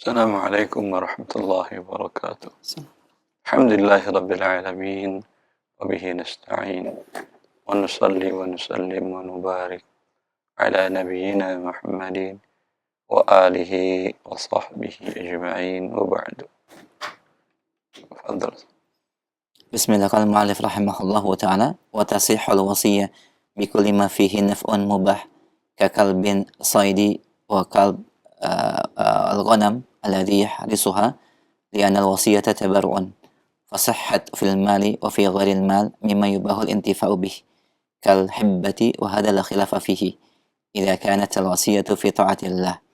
السلام عليكم ورحمة الله وبركاته. الحمد لله رب العالمين وبه نستعين ونصلي ونسلم ونبارك على نبينا محمد وآله وصحبه أجمعين وبعد. تفضل. Bismillah, qala al-mu'allif rahimahullahu ta'ala wa tasihhul wasiyah bi kulli ma fihi naf'un mubah ka kalbin saidi wa kalb al-ghanam alladhi yahrisuha li'anna al-wasiyata tabarru'un fasahhat fil mali wa fi ghairi al-mal mimma yubahu al-intifa'u bih kal hibbati wa hadha la khilafa fihi idza kanat al-wasiyatu fi ta'atillah.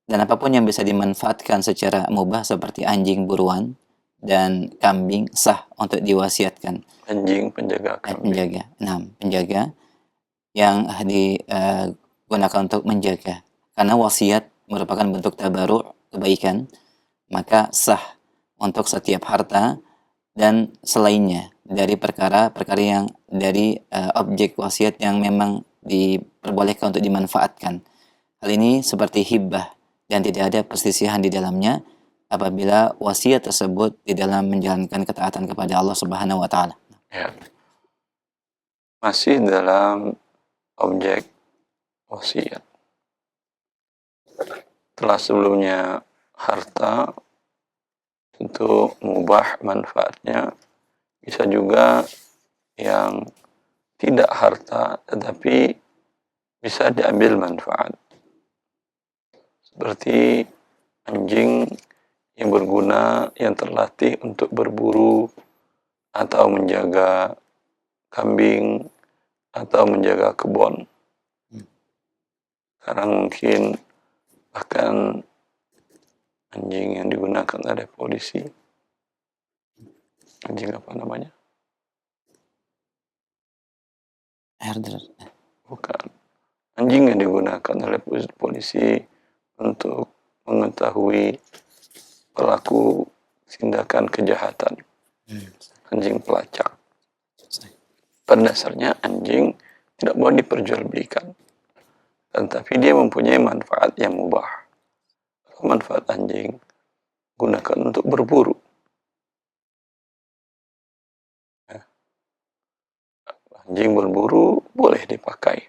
Dan apapun yang bisa dimanfaatkan secara mubah seperti anjing buruan dan kambing sah untuk diwasiatkan. Anjing penjaga kambing. Penjaga yang digunakan untuk menjaga. Karena wasiat merupakan bentuk tabaruk, kebaikan, maka sah untuk setiap harta dan selainnya dari perkara-perkara yang dari objek wasiat yang memang diperbolehkan untuk dimanfaatkan. Hal ini seperti hibbah dan tidak ada perselisihan di dalamnya apabila wasiat tersebut di dalam menjalankan ketaatan kepada Allah Subhanahu wa taala. Ya. Masih dalam objek wasiat. Telah sebelumnya harta tentu mubah manfaatnya, bisa juga yang tidak harta tetapi bisa diambil manfaat. Seperti anjing yang berguna, yang terlatih untuk berburu atau menjaga kambing atau menjaga kebun. Sekarang mungkin bahkan anjing yang digunakan oleh polisi, anjing apa namanya? Herder. Bukan. Anjing yang digunakan oleh polisi untuk mengetahui pelaku tindakan kejahatan. Anjing pelacak. Pada dasarnya anjing tidak boleh diperjualbelikan. Tetapi dia mempunyai manfaat yang mubah. Manfaat anjing gunakan untuk berburu. Anjing berburu boleh dipakai.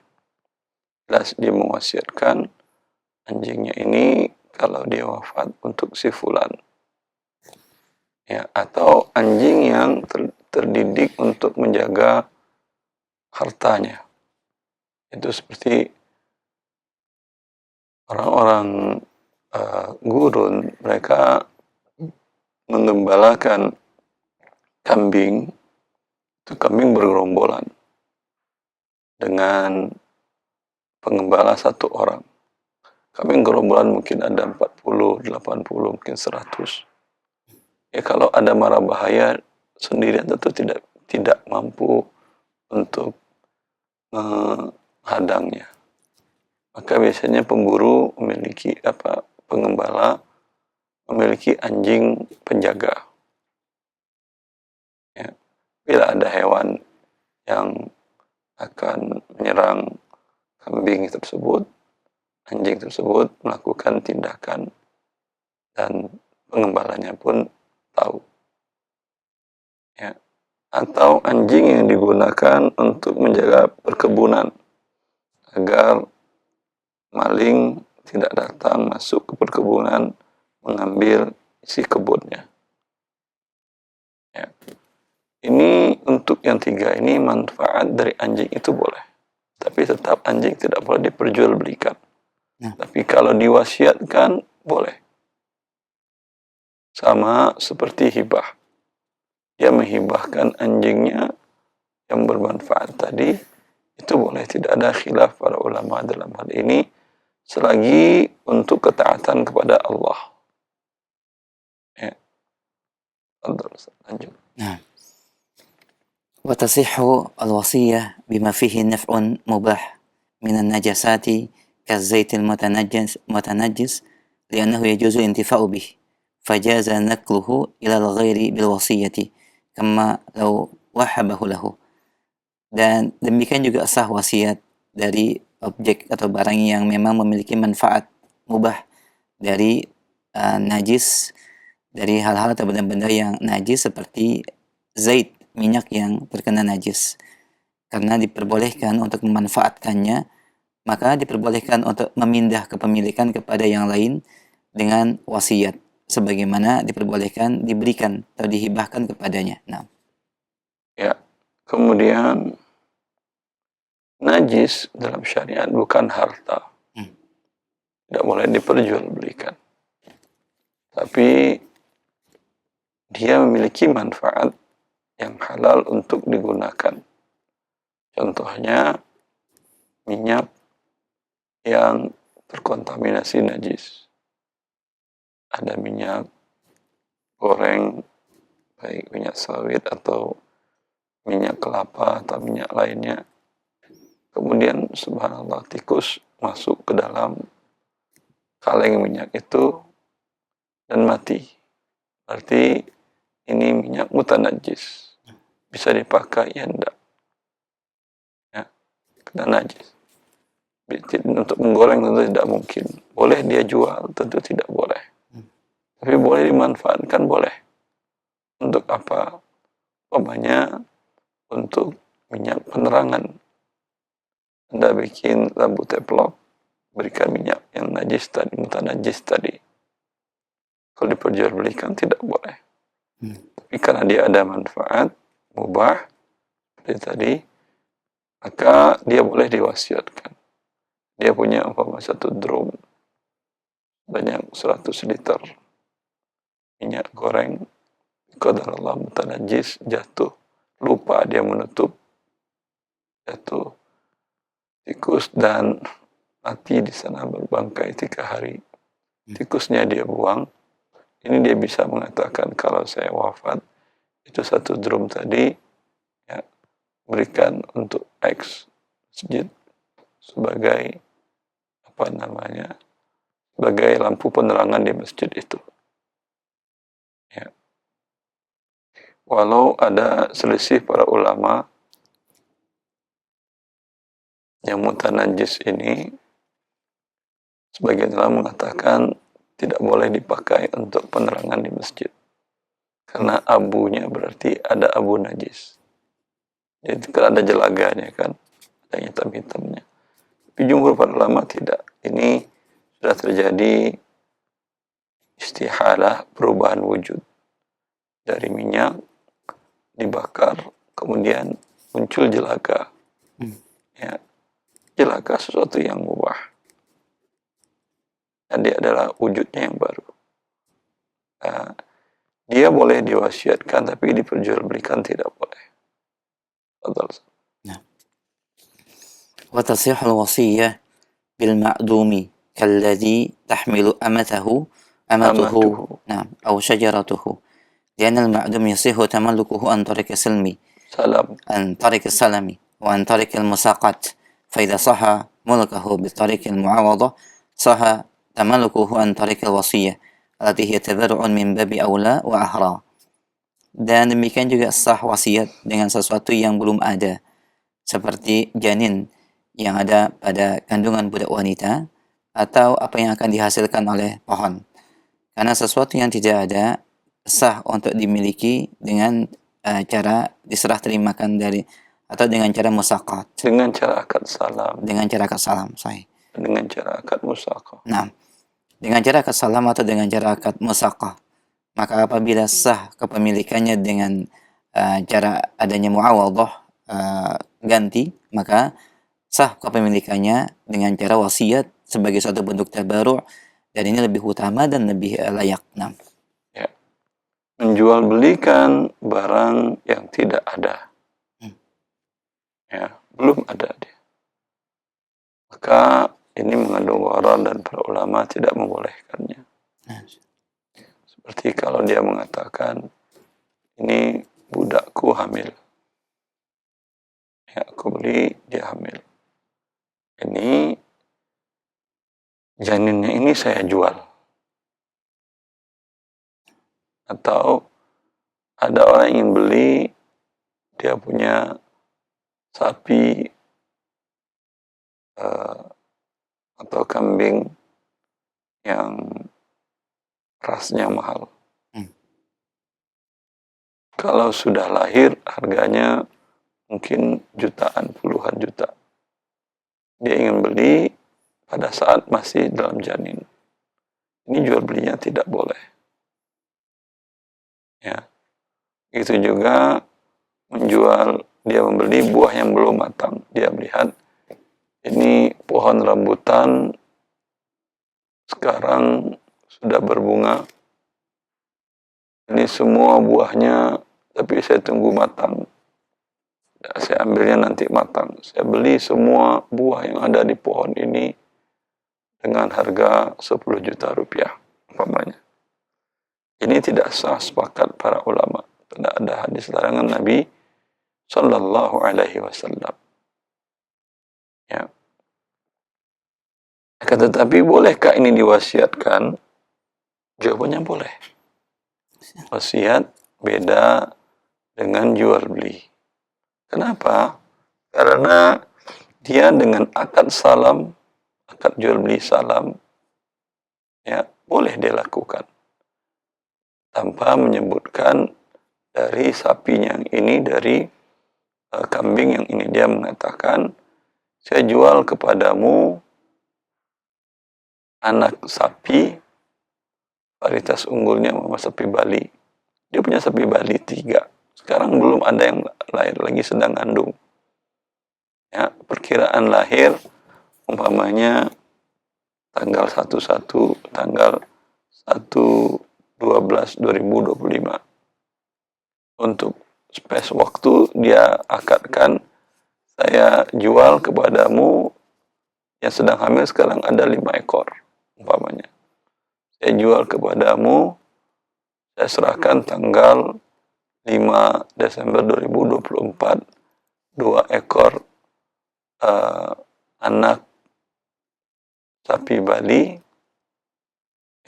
Jelas dia mewasiatkan anjingnya ini kalau dia wafat untuk si fulan. Ya, atau anjing yang terdidik untuk menjaga hartanya. Itu seperti orang-orang gurun, mereka mengembalakan kambing, itu kambing bergerombolan dengan pengembala satu orang. Kambing gerombolan mungkin ada 40, 80, mungkin 100. Ya kalau ada mara bahaya sendirian tentu tidak mampu untuk menghadangnya. Maka biasanya pemburu memiliki pengembala memiliki anjing penjaga. Ya. Bila ada hewan yang akan menyerang kambing tersebut, anjing tersebut melakukan tindakan dan pengembalanya pun tahu. Ya. Atau anjing yang digunakan untuk menjaga perkebunan agar maling tidak datang masuk ke perkebunan mengambil isi kebunnya. Ya. Ini untuk yang tiga ini manfaat dari anjing itu boleh. Tapi tetap anjing tidak boleh diperjualbelikan. Tapi kalau diwasiatkan boleh. Sama seperti hibah. Dia menghibahkan anjingnya yang bermanfaat tadi, itu boleh. Tidak ada khilaf para ulama dalam hal ini selagi untuk ketaatan kepada Allah. Ya. Lanjut. Wa tasihhu al-wasiyah bima fihi naf'un mubah min an-najasati كالزيت المتنجس لأنه يجوز الانتفاع به فجاز نقله إلى الغير بالوصية كما لو وهبه له. Dan demikian juga sah wasiat dari objek atau barang yang memang memiliki manfaat mubah dari najis dari hal-hal atau benda-benda yang najis seperti zait, minyak yang terkena najis. Karena diperbolehkan untuk memanfaatkannya, maka diperbolehkan untuk memindah kepemilikan kepada yang lain dengan wasiat, sebagaimana diperbolehkan diberikan atau dihibahkan kepadanya. Nah, Ya, kemudian najis dalam syariat bukan harta, tidak boleh diperjualbelikan. Tapi dia memiliki manfaat yang halal untuk digunakan. Contohnya minyak yang terkontaminasi najis. Ada minyak goreng, baik minyak sawit atau minyak kelapa atau minyak lainnya. Kemudian subhanallah tikus masuk ke dalam kaleng minyak itu dan mati. Berarti ini minyak mutanajis. Bisa dipakai ya enggak? Ya, karena najis. Untuk menggoreng tentu tidak mungkin. Boleh dia jual, tentu tidak boleh. Tapi boleh dimanfaatkan, boleh. Untuk apa? Umpamanya untuk minyak penerangan. Anda bikin lampu teplok, berikan minyak yang najis tadi, mutanajis tadi. Kalau diperjualbelikan tidak boleh. Tapi karena dia ada manfaat, mubah, seperti tadi, maka dia boleh diwasiatkan. Dia punya umpama satu drum, banyak 100 liter minyak goreng, qadarullah mutanajis, jatuh. Lupa dia menutup, jatuh. Tikus dan mati di sana berbangkai 3 hari. Tikusnya dia buang. Ini dia bisa mengatakan kalau saya wafat, itu satu drum tadi, ya, berikan untuk X masjid sebagai apa namanya, sebagai lampu penerangan di masjid itu. Ya. Walau ada selisih para ulama yang mutanajis ini, sebagian ulama mengatakan tidak boleh dipakai untuk penerangan di masjid. Karena abunya berarti ada abu najis. Jadi kan ada jelaganya kan, ada hitam-hitamnya. Tapi jumhur para ulama tidak. Ini sudah terjadi istihalah, perubahan wujud. Dari minyak dibakar, kemudian muncul jelaga. Ya, jelaga sesuatu yang mubah. Dan dia adalah wujudnya yang baru. Dia boleh diwasiatkan, tapi diperjualbelikan tidak boleh. وتصح الوصية بالمعدوم كالذي تحمل أمته نعم أو شجرته لأن المعدوم يصح تملكه عن طريق السلم وعن طريق المساقات فإذا صح ملكه بطريق المعاوضة صح تملكه عن طريق الوصية التي هي تبرع من باب أولى وأحرى. Dan demikian juga sah wasiat dengan sesuatu yang belum ada, seperti janin yang ada pada kandungan budak wanita atau apa yang akan dihasilkan oleh pohon. Karena sesuatu yang tidak ada sah untuk dimiliki dengan cara diserah terimakan dari atau dengan cara musaqat. Dengan cara akad salam. Sahih. Dengan cara akad musaqah. Nah, dengan cara akad salam atau dengan cara akad musaqah. Maka apabila sah kepemilikannya dengan cara adanya muawadhah, ganti, maka sah kepemilikannya dengan cara wasiat sebagai suatu bentuk tabarru', dan ini lebih utama dan lebih layak. Nah. Ya. Menjual belikan barang yang tidak ada. Ya, belum ada dia. Maka ini mengandung gharar dan para ulama tidak membolehkannya. Seperti kalau dia mengatakan, ini budakku hamil. Ya, aku beli, dia hamil. Ini janinnya ini saya jual. Atau ada orang yang ingin beli, dia punya sapi atau kambing yang rasnya mahal. Hmm. Kalau sudah lahir harganya mungkin jutaan, puluhan juta. Dia ingin beli pada saat masih dalam janin. Ini jual belinya tidak boleh. Ya. Itu juga menjual, dia membeli buah yang belum matang. Dia melihat ini pohon rambutan sekarang sudah berbunga. Ini semua buahnya, tapi saya tunggu matang. Saya ambilnya nanti matang. Saya beli semua buah yang ada di pohon ini dengan harga 10 juta rupiah, umpamanya. Ini tidak sah, sepakat para ulama. Tidak ada hadis larangan Nabi Sallallahu Alaihi Wasallam. Ya. Akan tetapi bolehkah ini diwasiatkan? Jawabannya boleh. Wasiat beda dengan jual beli. Kenapa? Karena dia dengan akad salam, akad jual beli salam, ya boleh dia lakukan tanpa menyebutkan dari sapinya yang ini, dari kambing yang ini. Dia mengatakan, saya jual kepadamu anak sapi, varietas unggulnya sama sapi Bali. Dia punya sapi Bali 3. Sekarang belum ada yang lahir lagi, sedang ngandung. Ya, perkiraan lahir umpamanya tanggal 11, tanggal 1/12/2025. Untuk space waktu dia akadkan, saya jual kepadamu yang sedang hamil sekarang ada 5 ekor umpamanya. Saya jual kepadamu, saya serahkan tanggal 5 Desember 2024 2 ekor anak sapi Bali,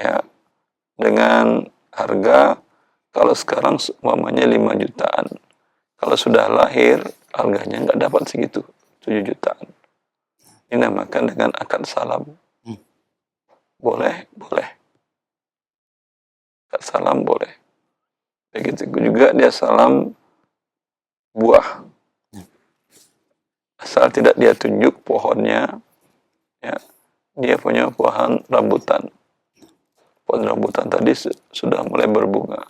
ya, dengan harga kalau sekarang umpamanya 5 jutaan. Kalau sudah lahir harganya nggak dapat segitu, 7 jutaan. Ini namakan dengan akad salam. Boleh, boleh. Akad salam boleh. Begitu juga dia salam buah. Asal tidak dia tunjuk pohonnya, ya, dia punya pohon rambutan. Pohon rambutan tadi sudah mulai berbunga.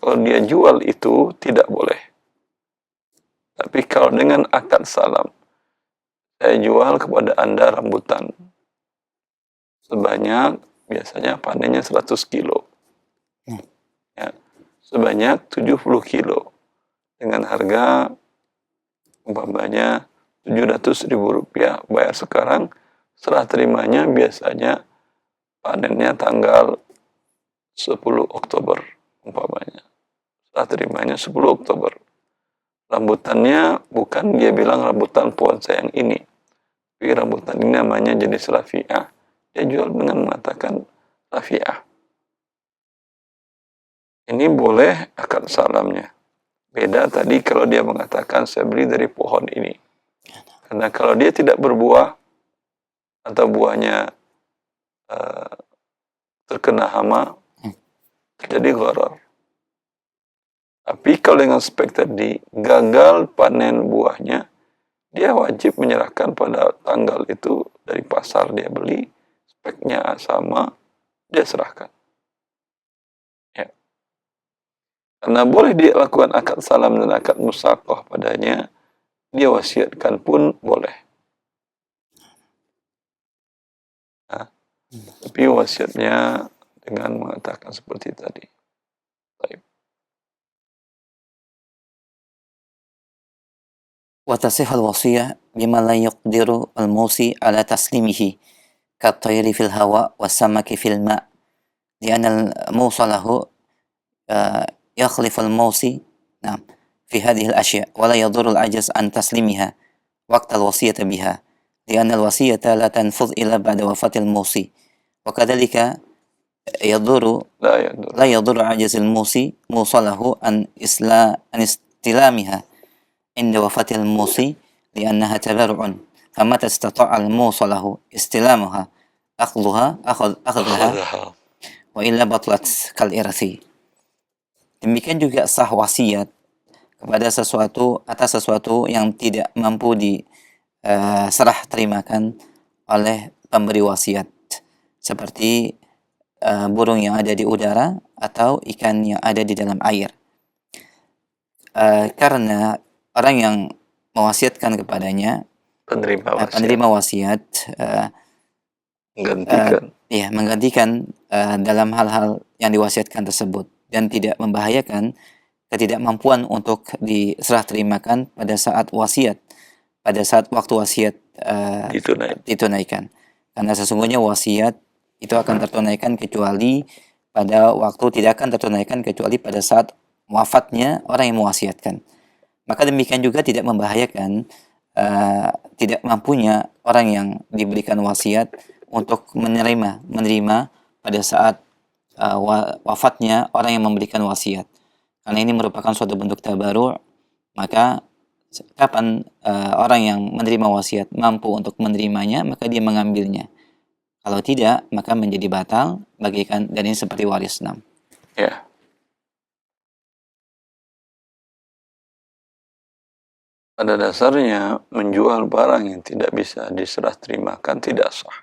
Kalau dia jual itu tidak boleh. Tapi kalau dengan akad salam, saya jual kepada Anda rambutan sebanyak, biasanya panennya 100 kilo. Ya, sebanyak 70 kilo dengan harga umpamanya 700.000 rupiah, bayar sekarang, serah terimanya biasanya panennya tanggal 10 Oktober umpamanya. Serah terimanya 10 Oktober. Rambutannya bukan dia bilang rambutan pohon saya yang ini, tapi rambutan ini namanya jenis rafi'ah. Dia jual dengan mengatakan rafi'ah. Ini boleh akad salamnya. Beda tadi kalau dia mengatakan saya beli dari pohon ini. Karena kalau dia tidak berbuah atau buahnya terkena hama, terjadi gharar. Tapi kalau dengan spek tadi gagal panen buahnya, dia wajib menyerahkan pada tanggal itu dari pasar dia beli, speknya sama, dia serahkan. Karena boleh dia lakukan akad salam dan akad musaqah padanya, dia wasiatkan pun boleh. Nah, tapi wasiatnya dengan mengatakan seperti tadi. Baik. وتصح الوصية بما لا يقدر الموصي على تسليمه كالطير في الهواء والسمك في الماء لأن الموصى له يخلف الموصي نعم في هذه الأشياء ولا يضر العجز عن تسليمها وقت الوصية بها لأن الوصية لا تنفذ إلا بعد وفاة الموصي وكذلك لا يضر عجز الموصي موصله عن استلامها عند وفاة الموصي لأنها تبرع فمتى استطاع الموصى له استلامها أخذها wa illa batlat kal irthi. Demikian juga sah wasiat kepada atas sesuatu yang tidak mampu serah terimakan oleh pemberi wasiat, seperti burung yang ada di udara atau ikan yang ada di dalam air. Karena orang yang mewasiatkan kepadanya, penerima wasiat menggantikan dalam hal-hal yang diwasiatkan tersebut dan tidak membahayakan ketidakmampuan untuk diserah terimakan pada saat waktu wasiat ditunaikan. Karena sesungguhnya wasiat itu akan tertunaikan tidak akan tertunaikan kecuali pada saat wafatnya orang yang mewasiatkan. Maka demikian juga tidak membahayakan tidak mampunya orang yang diberikan wasiat untuk menerima pada saat wafatnya orang yang memberikan wasiat. Karena ini merupakan suatu bentuk tabarru', maka kapan orang yang menerima wasiat mampu untuk menerimanya, maka dia mengambilnya. Kalau tidak, maka menjadi batal bagikan, dan ini seperti waris. Ya. Pada dasarnya menjual barang yang tidak bisa diserah terimakan tidak sah.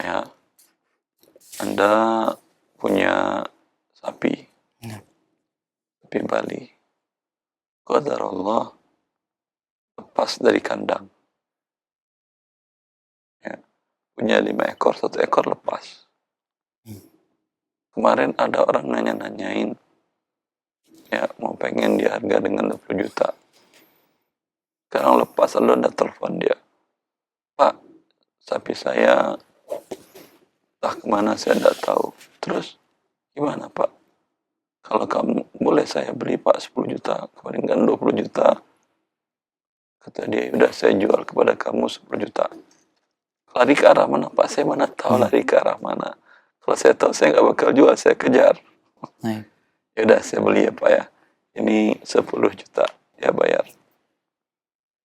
Ya. Anda punya sapi Bali. Qadarullah lepas dari kandang. Ya. Punya 5 ekor, 1 ekor lepas. Kemarin ada orang nanyain, ya mau pengen dia harga dengan 20 juta. Sekarang lepas, lalu Anda telepon dia. Pak, sapi saya entah kemana saya tidak tahu. Terus gimana Pak? Kalau kamu boleh saya beli Pak 10 juta, kemarin kan 20 juta. Kata dia, udah saya jual kepada kamu 10 juta. Lari ke arah mana Pak? Saya mana tahu lari ke arah mana. Kalau saya tahu saya nggak bakal jual, saya kejar. Ya udah saya beli ya Pak ya. Ini 10 juta, ya bayar.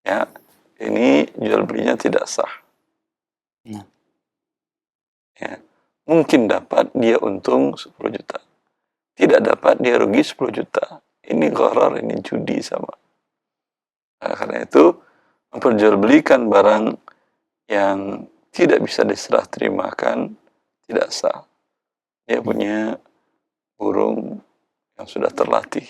Ya, ini jual belinya tidak sah. Ya, mungkin dapat dia untung 10 juta. Tidak dapat dia rugi 10 juta. Ini gharar, ini judi sama. Nah, karena itu memperjualbelikan barang yang tidak bisa diserah terimakan tidak sah. Dia punya burung yang sudah terlatih,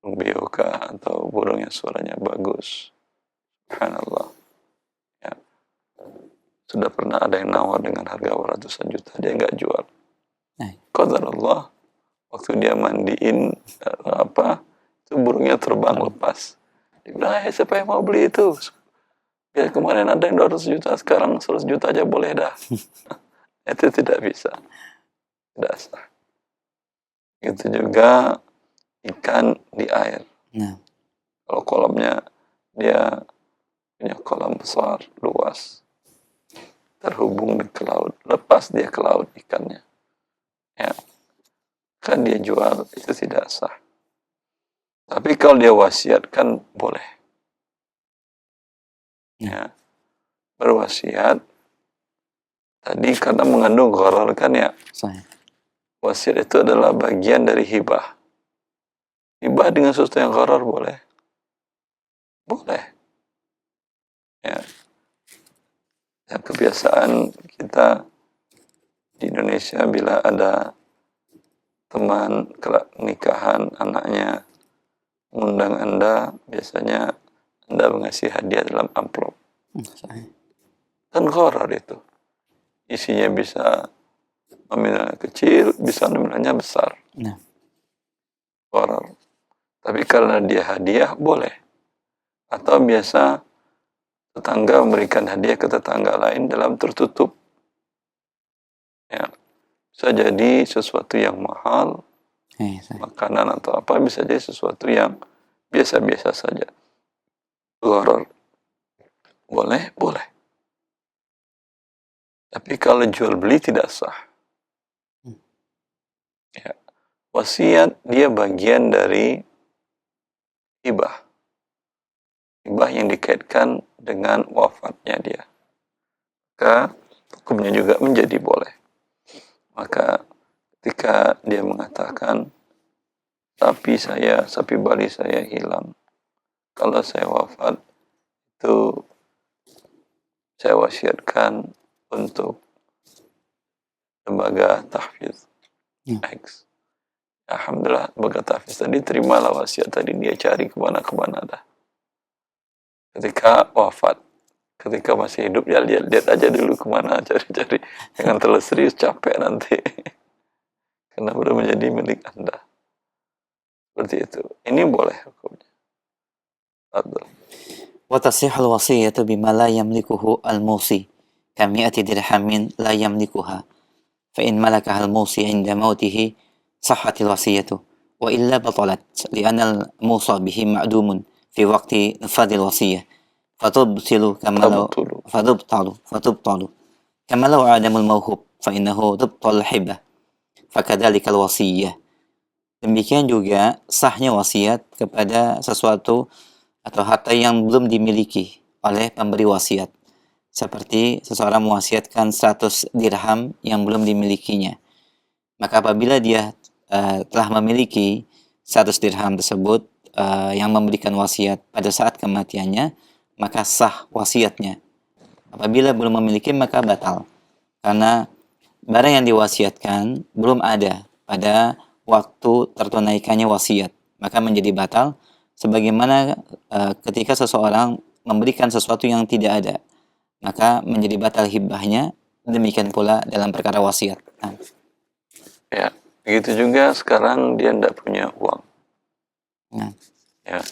burung BOK atau burung yang suaranya bagus. Subhanallah. Ya. Sudah pernah ada yang nawar dengan harga ratusan juta, dia nggak jual. Qadarullah, waktu dia mandiin itu burungnya terbang lepas. Dia bilang, siapa yang mau beli itu? Ya kemarin ada yang 200 juta, sekarang 100 juta aja boleh dah. Itu tidak bisa. Tidak sah. Itu juga ikan di air. Kalau kolamnya, dia punya kolam besar, luas, terhubung ke laut, lepas dia ke laut ikannya. Ya, kan dia jual, itu tidak sah. Tapi kalau dia wasiatkan boleh. Ya, berwasiat tadi karena mengandung gharar kan ya. Wasiat itu adalah bagian dari hibah. Hibah dengan sesuatu yang gharar boleh. Boleh. Ya. Ya, kebiasaan kita di Indonesia bila ada teman nikahan anaknya mengundang Anda, biasanya Anda mengasih hadiah dalam amplop. Kan gharar itu. Isinya bisa nominalnya kecil, bisa nominalnya besar. Gharar. Tapi karena dia hadiah, boleh. Atau biasa tetangga memberikan hadiah ke tetangga lain dalam tertutup. Ya. Bisa jadi sesuatu yang mahal, makanan atau apa, bisa jadi sesuatu yang biasa-biasa saja. Gharar. Boleh, boleh. Tapi kalau jual beli tidak sah. Ya. Wasiat dia bagian dari hibah. Hibah yang dikaitkan dengan wafatnya dia. Maka hukumnya juga menjadi boleh. Maka ketika dia mengatakan sapi bali saya hilang, kalau saya wafat itu saya wasiatkan untuk lembaga tahfiz X. Alhamdulillah lembaga tahfiz tadi terimalah wasiat tadi, dia cari kemana-kemana dah. Ketika wafat, ketika masih hidup ya lihat aja dulu kemana, cari-cari, jangan terlalu serius, capek nanti karena sudah menjadi milik Anda. Seperti itu. Ini boleh hukumnya. Abdul. وتصح الوصية بما لا يملكه الموصي كمئة درهم لا يملكها فإن ملكها الموصي عند موته صحت الوصية وإلا بطلت لأن الموصى به معدوم في وقت نفاذ الوصية فتبطل كما لو عدم الموهوب فإنه تبطل الحبة فكذلك الوصية. Demikian juga sahnya wasiat kepada sesuatu atau harta yang belum dimiliki oleh pemberi wasiat. Seperti seseorang mewasiatkan 100 dirham yang belum dimilikinya. Maka apabila dia telah memiliki 100 dirham tersebut yang memberikan wasiat pada saat kematiannya, maka sah wasiatnya. Apabila belum memiliki maka batal. Karena barang yang diwasiatkan belum ada pada waktu tertunaikannya wasiat, maka menjadi batal. Sebagaimana ketika seseorang memberikan sesuatu yang tidak ada, maka menjadi batal hibahnya. Demikian pula dalam perkara wasiat. Ya, begitu juga sekarang dia tidak punya uang. Ya.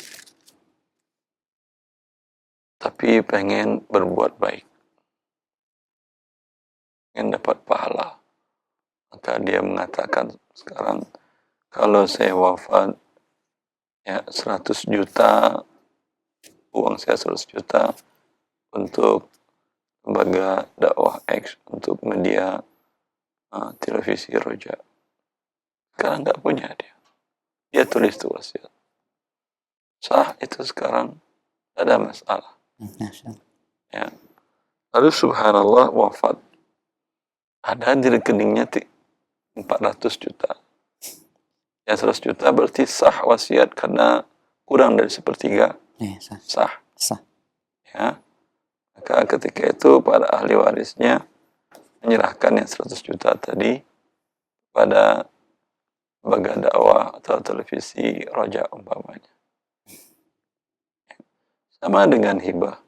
Tapi pengen berbuat baik, pengen dapat pahala. Maka dia mengatakan sekarang, kalau saya wafat, ya 100 juta, uang saya 100 juta untuk lembaga dakwah X, untuk media televisi Roja. Sekarang nggak punya dia. Dia tulis tuh wasiat. Sah itu sekarang, tidak ada masalah. Ya. Lalu subhanallah wafat. Ada di rekeningnya 400 juta. Yang 100 juta berarti sah wasiat karena kurang dari sepertiga. Sah. Ya. Maka ketika itu para ahli warisnya menyerahkan yang 100 juta tadi pada lembaga dakwah atau televisi Roja umpamanya. Sama dengan hibah.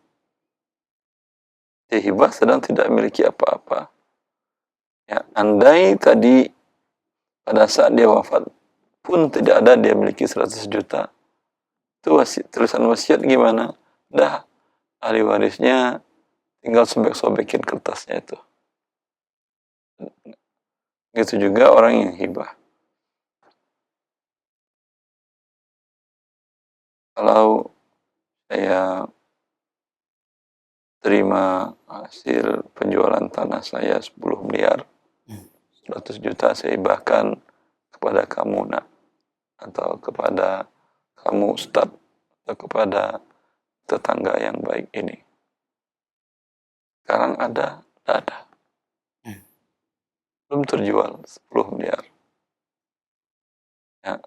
Hibah sedang tidak memiliki apa-apa. Ya, andai tadi pada saat dia wafat pun tidak ada dia memiliki 100 juta. Itu tulisan wasiat gimana? Dah, ahli warisnya tinggal sobek-sobekin kertasnya itu. Begitu juga orang yang hibah. Kalau saya terima hasil penjualan tanah saya 10 miliar, 100 juta saya hibahkan kepada kamu nak, atau kepada kamu ustaz, atau kepada tetangga yang baik ini. Sekarang ada, tidak ada. Belum terjual 10 miliar. Ya.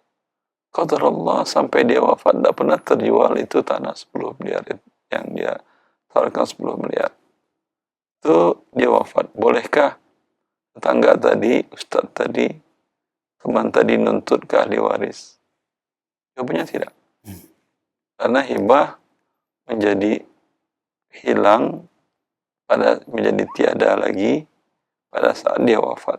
Qadarullah sampai dia wafat tidak pernah terjual itu tanah 10 miliar yang dia tawarkan 10 miliar. Itu dia wafat. Bolehkah tetangga tadi, ustaz tadi, teman tadi nuntut ke ahli waris? Jawabannya tidak. Karena hibah menjadi hilang, menjadi tiada lagi pada saat dia wafat.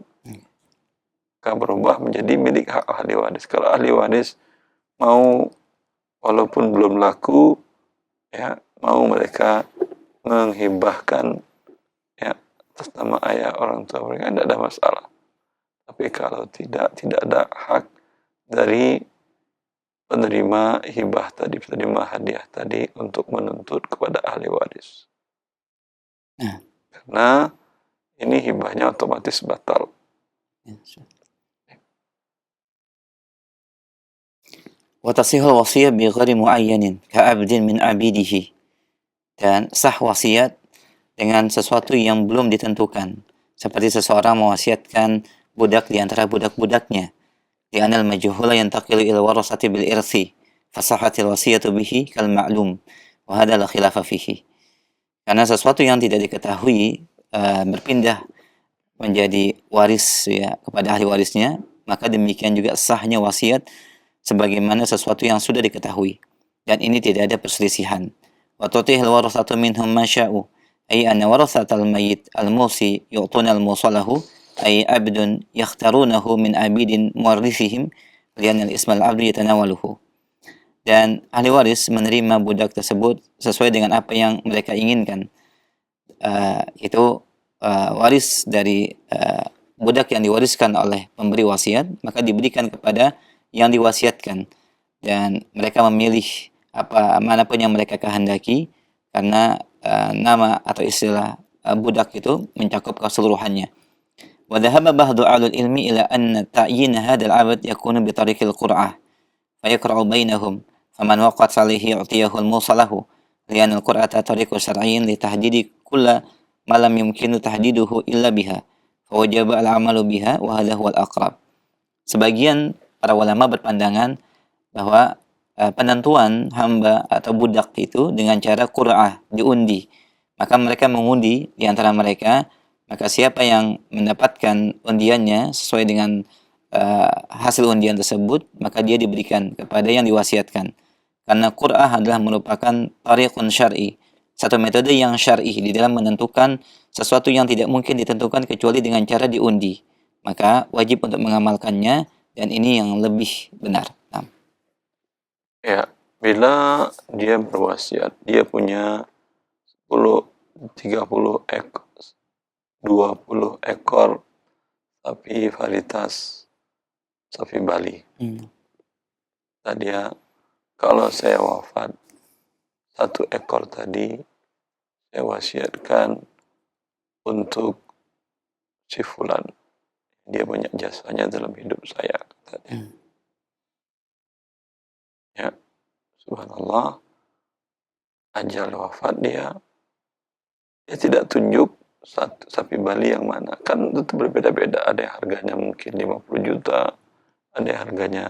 Maka berubah menjadi milik hak ahli waris. Kalau ahli waris mau, walaupun belum laku, ya, mau mereka menghibahkan, ya, atas nama ayah orang tua mereka, tidak ada masalah. Tapi kalau tidak ada hak dari penerima hibah tadi, penerima hadiah tadi untuk menuntut kepada ahli waris. Karena ini hibahnya otomatis batal. وتصح الوصية بغير معين كعبد من عبيده. Dan sah wasiat dengan sesuatu yang belum ditentukan, seperti seseorang mewasiatkan budak di antara budak-budaknya, li'anna al-majhula yantaqilu ila warasati bil irthi fasahatil wasiyatu bihi kal ma'lum wa hadha la khilafa fihi. Karena sesuatu yang tidak diketahui berpindah menjadi waris ya kepada ahli warisnya, maka demikian juga sahnya wasiat sebagaimana sesuatu yang sudah diketahui, dan ini tidak ada perselisihan. Wa tutihil warasatu minhum ma sya'u, ay anna warasatal mayyit al-musi yu'tuna al-musalahu, ay abdun yakhtarunahu min abidin muwarrithihim li'anna al-isma al-abdi yatanawaluhu. Dan ahli waris menerima budak tersebut sesuai dengan apa yang mereka inginkan, itu waris dari budak yang diwariskan oleh pemberi wasiat, maka diberikan kepada yang diwasiatkan, dan mereka memilih manapun yang mereka kehendaki, karena nama atau istilah budak itu mencakup keseluruhannya. Wa dhahaba ba'du ahlul ilmi ila anna ta'yin hadzal 'abd yakunu bi tariqil qur'ah fa yaqra'u bainahum faman waqat alaihi yu'tiyahu al-musalahu li'anna al-qur'ata tariqu syar'iyyin li tahdidi kulla ma lam yumkinu tahdiduhu illa biha fa wajaba al-'amalu biha wa hadha huwa al-aqrab. Sebagian para ulama berpandangan bahwa penentuan hamba atau budak itu dengan cara qur'ah, diundi. Maka mereka mengundi di antara mereka, maka siapa yang mendapatkan undiannya sesuai dengan hasil undian tersebut, maka dia diberikan kepada yang diwasiatkan. Karena qur'ah adalah merupakan tariqun syar'i, satu metode yang syar'i di dalam menentukan sesuatu yang tidak mungkin ditentukan kecuali dengan cara diundi. Maka wajib untuk mengamalkannya, dan ini yang lebih benar. Ya, bila dia berwasiat, dia punya 10, 30 ekor, 20 ekor sapi varietas sapi Bali. Tadi ya, kalau saya wafat, 1 ekor tadi saya wasiatkan untuk si fulan. Dia banyak jasanya dalam hidup saya, katanya. Ya, subhanallah, ajal wafat dia tidak tunjuk sapi Bali yang mana. Kan itu berbeda-beda. Ada yang harganya mungkin 50 juta, ada yang harganya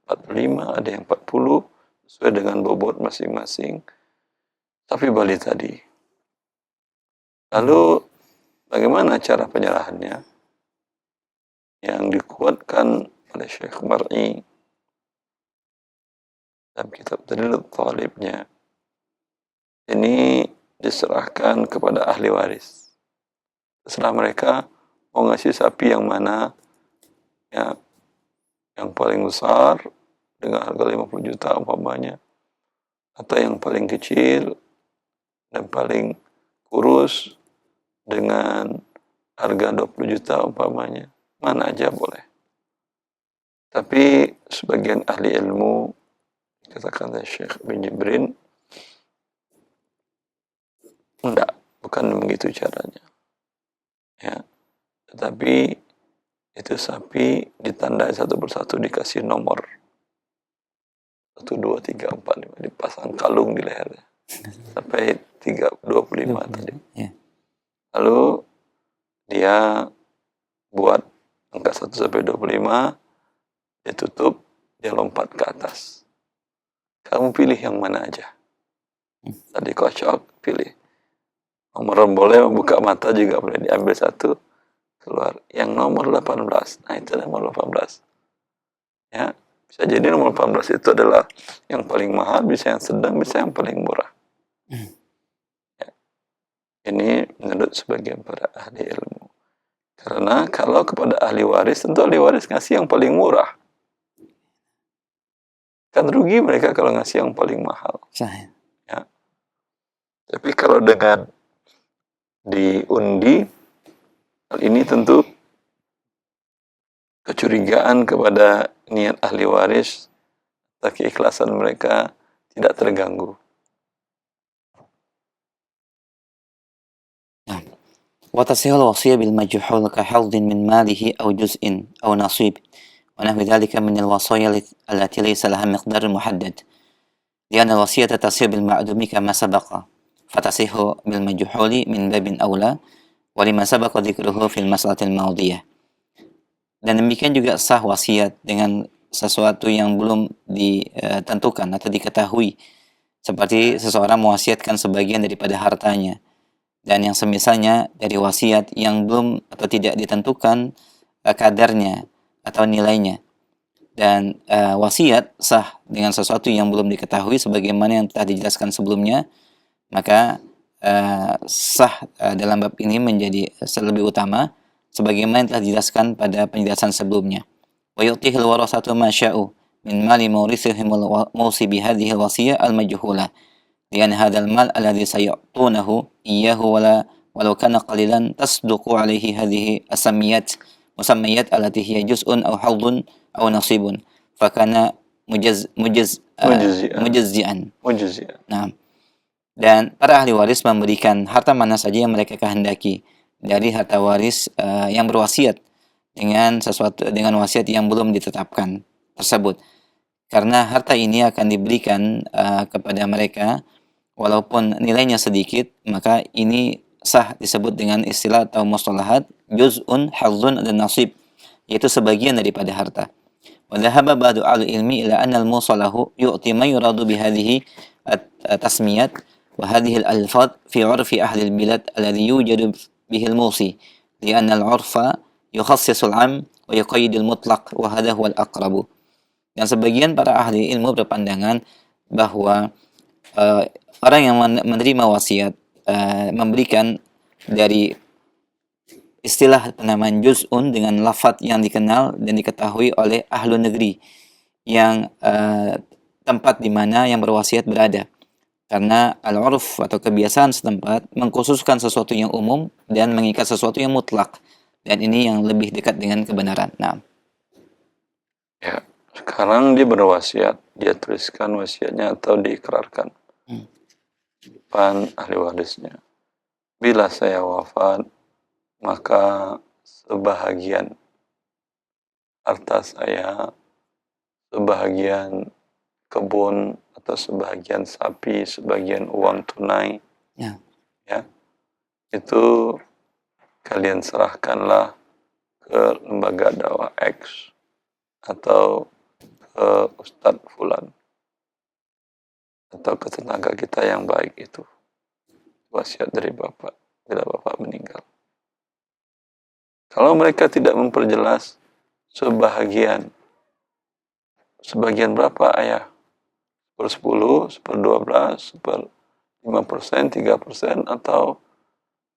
45, ada yang 40, sesuai dengan bobot masing-masing sapi Bali tadi. Lalu bagaimana cara penyerahannya? Yang dikuatkan oleh Syekh Mar'i dalam kitab Dalilul Talibnya, ini diserahkan kepada ahli waris. Setelah mereka mau ngasih sapi yang mana, ya, yang paling besar dengan harga 50 juta umpamanya, atau yang paling kecil dan paling kurus dengan harga 20 juta umpamanya, mana aja boleh. Tapi sebagian ahli ilmu, katakan Syekh bin Jibrin, enggak, bukan begitu caranya. Ya, tetapi itu sapi ditandai satu persatu, dikasih nomor 1, 2, 3, 4, 5, dipasang kalung di lehernya sampai 25 tadi. Lalu dia buat angka 1 sampai 25, dia tutup, dia lompat ke atas. Kamu pilih yang mana aja. Tadi kocok, pilih. Nomor boleh, membuka mata juga boleh, diambil 1, keluar. Yang nomor 18, nah itu nomor 18. Ya, bisa jadi nomor 18 itu adalah yang paling mahal, bisa yang sedang, bisa yang paling murah. Ya. Ini menurut sebagian para ahli ilmu. Karena kalau kepada ahli waris, tentu ahli waris ngasih yang paling murah. Kan rugi mereka kalau ngasih yang paling mahal. Ya. Tapi kalau dengan diundi, hal ini tentu kecurigaan kepada niat ahli waris, tapi keikhlasan mereka tidak terganggu. وتصير الوصية بالمجهول كحظ من ماله أو جزء أو نصيب ونحو ذلك من الوصايا التي ليس لها مقدار محدد، لأن الوصية تصير بالمعدوم كما سبق، fatasihu bil majhuli min babin aula wa lima sabaqa dzikruhu fil mas'alatil madhiyah. Dan demikian juga sah wasiat dengan sesuatu yang belum ditentukan atau diketahui, seperti seseorang mewasiatkan sebagian daripada hartanya dan yang semisalnya dari wasiat yang belum atau tidak ditentukan kadarnya atau nilainya. Dan wasiat sah dengan sesuatu yang belum diketahui sebagaimana yang telah dijelaskan sebelumnya, maka sah dalam bab ini menjadi lebih utama sebagaimana yang telah dijelaskan pada penjelasan sebelumnya. Wa yu'tihil warasatu ma sya'u min mali mawrithihim al-mawsi bihadhihi al-wasiyah al-majhulah lian hadzal mal alladhi sayu'tunahu iyyahu walau kana qalilan tasduqu alaihi hadhihi as-samiyat musammiyat allati hiya juz'un aw hadun aw nasibun fakana mujazzi'an. Nah, dan para ahli waris memberikan harta mana saja yang mereka kehendaki dari harta waris yang berwasiat dengan wasiat yang belum ditetapkan tersebut, karena harta ini akan diberikan kepada mereka walaupun nilainya sedikit, maka ini sah disebut dengan istilah atau mustalahat juz'un, hadzun, dan nasib, yaitu sebagian daripada harta. Wa dhahaba ba'du al-ilmi ila anna al-musalahu yu'ti ma yuradu bihadhihi at-tasmiyat wa hadhihi al-alfaz fi 'urfi ahli al-bilad alladhi yujadu bihi al-musi li'anna al-'urfa yukhassisu al-'am wa yuqayyidu al-mutlaq wa hadha huwa al-aqrabu. Dan sebagian para ahli ilmu berpandangan bahwa orang yang menerima wasiat memberikan dari istilah penamaan juz'un dengan lafaz yang dikenal dan diketahui oleh ahlu negeri yang tempat di mana yang berwasiat berada, karena al-urf atau kebiasaan setempat mengkhususkan sesuatu yang umum dan mengikat sesuatu yang mutlak, dan ini yang lebih dekat dengan kebenaran. Nah, ya, sekarang dia berwasiat, dia tuliskan wasiatnya atau diikrarkan depan ahli warisnya. Bila saya wafat, maka sebahagian harta saya, sebahagian kebun atau sebahagian sapi, sebagian uang tunai, ya, itu kalian serahkanlah ke lembaga dakwah X atau ke Ustadz Fulan atau ke tenaga kita yang baik itu. Wasiat dari Bapak bila Bapak meninggal. Kalau mereka tidak memperjelas sebagian berapa ayah? 10, 12, 5%, 3%, atau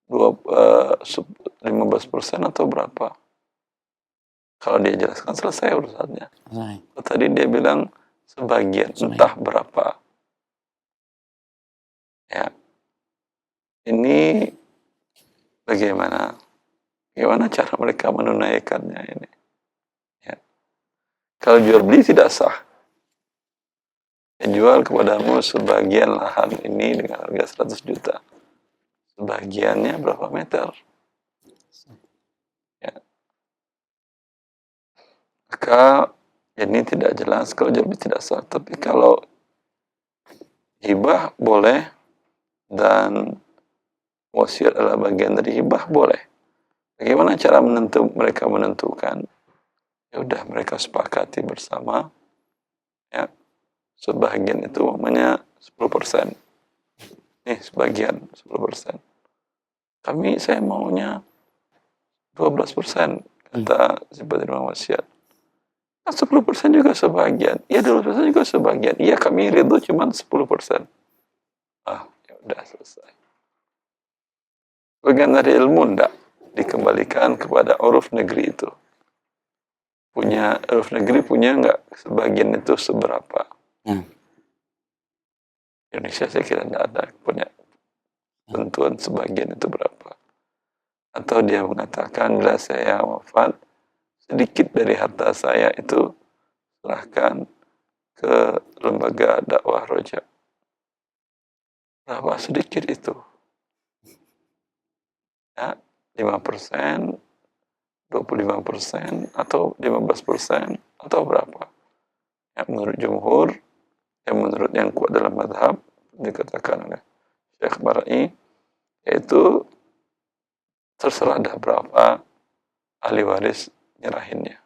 15% atau berapa? Kalau dia jelaskan selesai urusannya. Tadi dia bilang sebagian, entah berapa. Ya, ini bagaimana cara mereka menunaikannya ini? Ya. Kalau jual beli tidak sah. Dia jual kepadamu sebagian lahan ini dengan harga 100 juta. Sebagiannya berapa meter? Ya. Maka ini tidak jelas kalau jual beli tidak sah. Tapi kalau hibah boleh dan wasiat adalah bagian dari hibah boleh. Bagaimana cara mereka menentukan? Ya udah, mereka sepakati bersama, ya, sebagian itu namanya 10%. Nih sebagian 10%. Saya maunya 12%, kata si penerima wasiat. 10% juga sebagian. Ya 12% juga sebagian. Iya, kami ridho cuma 10%. Ya udah, selesai. Bagian dari ilmu enggak dikembalikan kepada uruf negeri itu. Uruf negeri punya enggak sebagian itu seberapa? Indonesia saya kira enggak ada punya tentuan sebagian itu berapa. Atau dia mengatakan bila saya wafat, sedikit dari harta saya itu serahkan ke lembaga dakwah Roja. Berapa sedikit itu? Ya, 5%, 25%, atau 15%, atau berapa? Ya, menurut jumhur, yang menurut yang kuat dalam madhab, dikatakan oleh Syekh Barai, yaitu terserah dah berapa ahli waris nyerahinnya.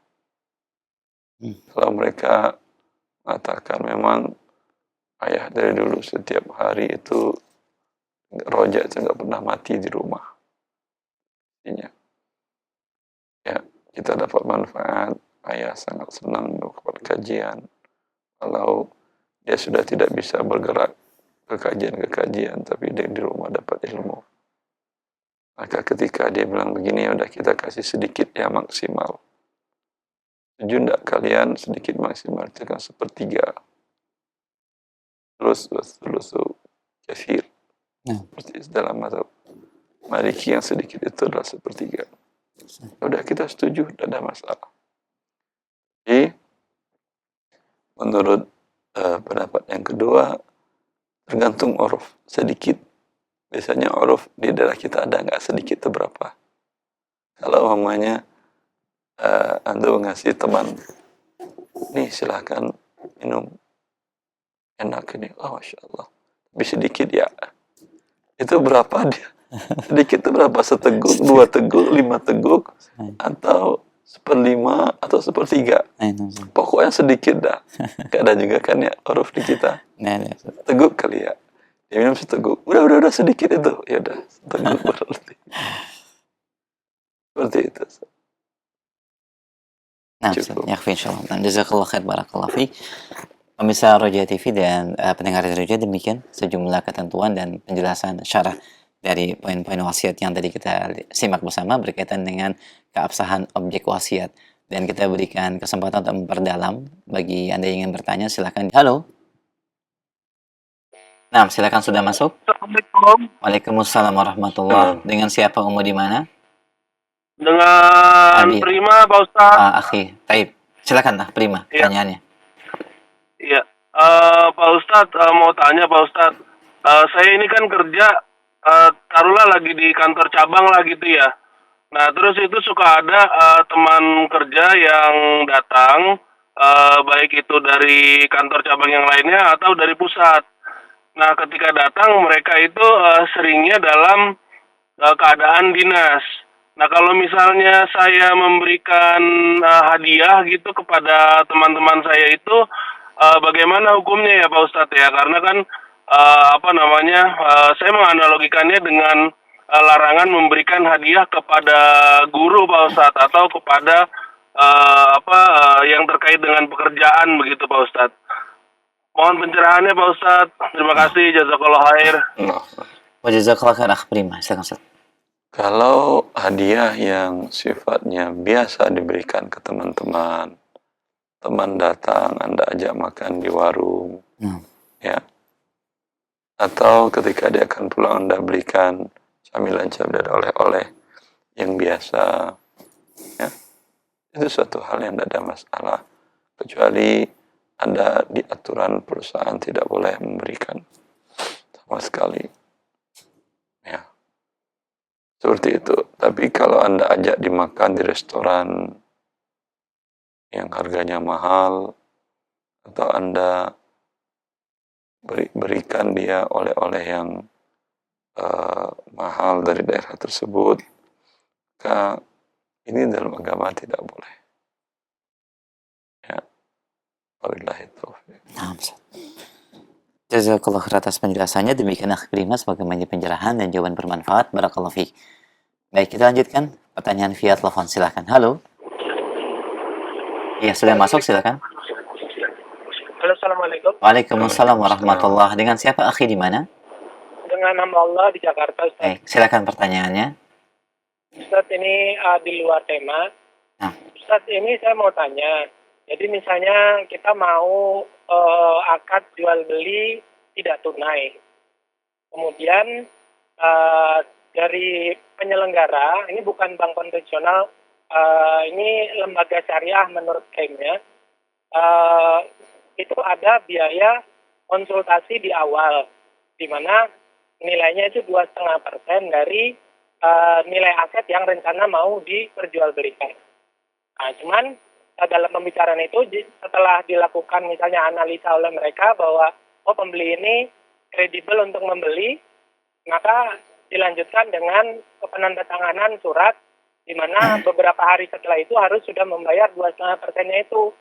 Kalau mereka mengatakan memang ayah dari dulu setiap hari itu rojak itu nggak pernah mati di rumah. Artinya, ya kita dapat manfaat. Ayah sangat senang melakukan kajian. Kalau dia sudah tidak bisa bergerak ke kajian-kajian, tapi dia di rumah dapat ilmu. Maka ketika dia bilang begini, udah kita kasih sedikit ya maksimal. Setuju enggak kalian sedikit maksimal itu kan sepertiga. Terus kafir. Seperti dalam mazhab Maliki yang sedikit itu adalah sepertiga. Udah kita setuju, tidak ada masalah. Jadi menurut pendapat yang kedua, tergantung uruf. Sedikit. Biasanya uruf di daerah kita ada nggak sedikit itu berapa. Kalau umpamanya Anda ngasih teman, nih silahkan minum, enak ini, oh Masya Allah. Tapi sedikit ya. Itu berapa dia? Sedikit itu berapa? Seteguk, 2 teguk, 5 teguk, atau 1/5 atau 1/3. Pokoknya sedikit dah. Gak ada juga kan ya uruf di kita. Teguk kali ya. Dia minum seteguk. Udah sedikit itu. Ya udah, seteguk berarti. Seperti itu. Nah, yakfi insyaallah. Nah, jazakallah khair, barakallah fiik. Pemirsa Roja TV dan pendengar Roja, demikian sejumlah ketentuan dan penjelasan syarah dari poin-poin wasiat yang tadi kita simak bersama berkaitan dengan keabsahan objek wasiat. Dan kita berikan kesempatan untuk memperdalam. Bagi Anda yang ingin bertanya, silakan. Halo. Nah, silakan sudah masuk. Assalamualaikum. Waalaikumsalam warahmatullahi. Dengan siapa, Umu di mana? Dengan Prima, Pak Ustaz. Akhi, taib. Silakan Prima, pertanyaannya. Iya, Pak Ustaz, mau tanya Pak Ustaz. Saya ini kan kerja, taruhlah lagi di kantor cabang lah gitu ya. Nah, terus itu suka ada teman kerja yang datang, baik itu dari kantor cabang yang lainnya atau dari pusat. Nah, ketika datang mereka itu seringnya dalam keadaan dinas. Nah, kalau misalnya saya memberikan hadiah gitu kepada teman-teman saya itu, bagaimana hukumnya ya Pak Ustadz ya? Karena kan saya menganalogikannya dengan larangan memberikan hadiah kepada guru Pak Ustadz atau kepada yang terkait dengan pekerjaan begitu Pak Ustadz. Mohon pencerahannya Pak Ustadz. Terima kasih, jazakallah khair. Jazakallah khair, Prima. Silakan Ustaz. Kalau hadiah yang sifatnya biasa diberikan ke teman-teman, teman datang, Anda ajak makan di warung, ya, atau ketika dia akan pulang Anda berikan camilan-camilan oleh-oleh yang biasa, ya, itu suatu hal yang tidak ada masalah, kecuali ada di aturan perusahaan tidak boleh memberikan sama sekali, ya, seperti itu. Tapi kalau Anda ajak dimakan di restoran yang harganya mahal, atau Anda berikan dia oleh-oleh yang mahal dari daerah tersebut, maka ini dalam agama tidak boleh. Ya, wabillahi taufiq. Jazakallah khair atas penjelasannya. Demikian Prima, semoga menjadi pencerahan dan jawaban bermanfaat. Barakallahu fiik. Baik, kita lanjutkan pertanyaan via telepon. Silakan. Halo. Iya, sudah masuk, silakan. Halo, assalamualaikum. Waalaikumsalam warahmatullahi. Dengan siapa, akhi, di mana? Dengan hamba Allah di Jakarta, Ustaz. Baik, silakan pertanyaannya. Ustaz, ini di luar tema. Ustaz, ini saya mau tanya. Jadi misalnya kita mau akad jual beli tidak tunai. Kemudian dari penyelenggara, ini bukan bank konvensional, ini lembaga syariah menurut klaimnya, itu ada biaya konsultasi di awal, di mana nilainya itu 2,5% dari nilai aset yang rencana mau diperjualbelikan. Nah, cuman dalam pembicaraan itu setelah dilakukan misalnya analisa oleh mereka bahwa pembeli ini kredibel untuk membeli, Maka dilanjutkan dengan penandatanganan surat di mana beberapa hari setelah itu harus sudah membayar 2,5%-nya itu.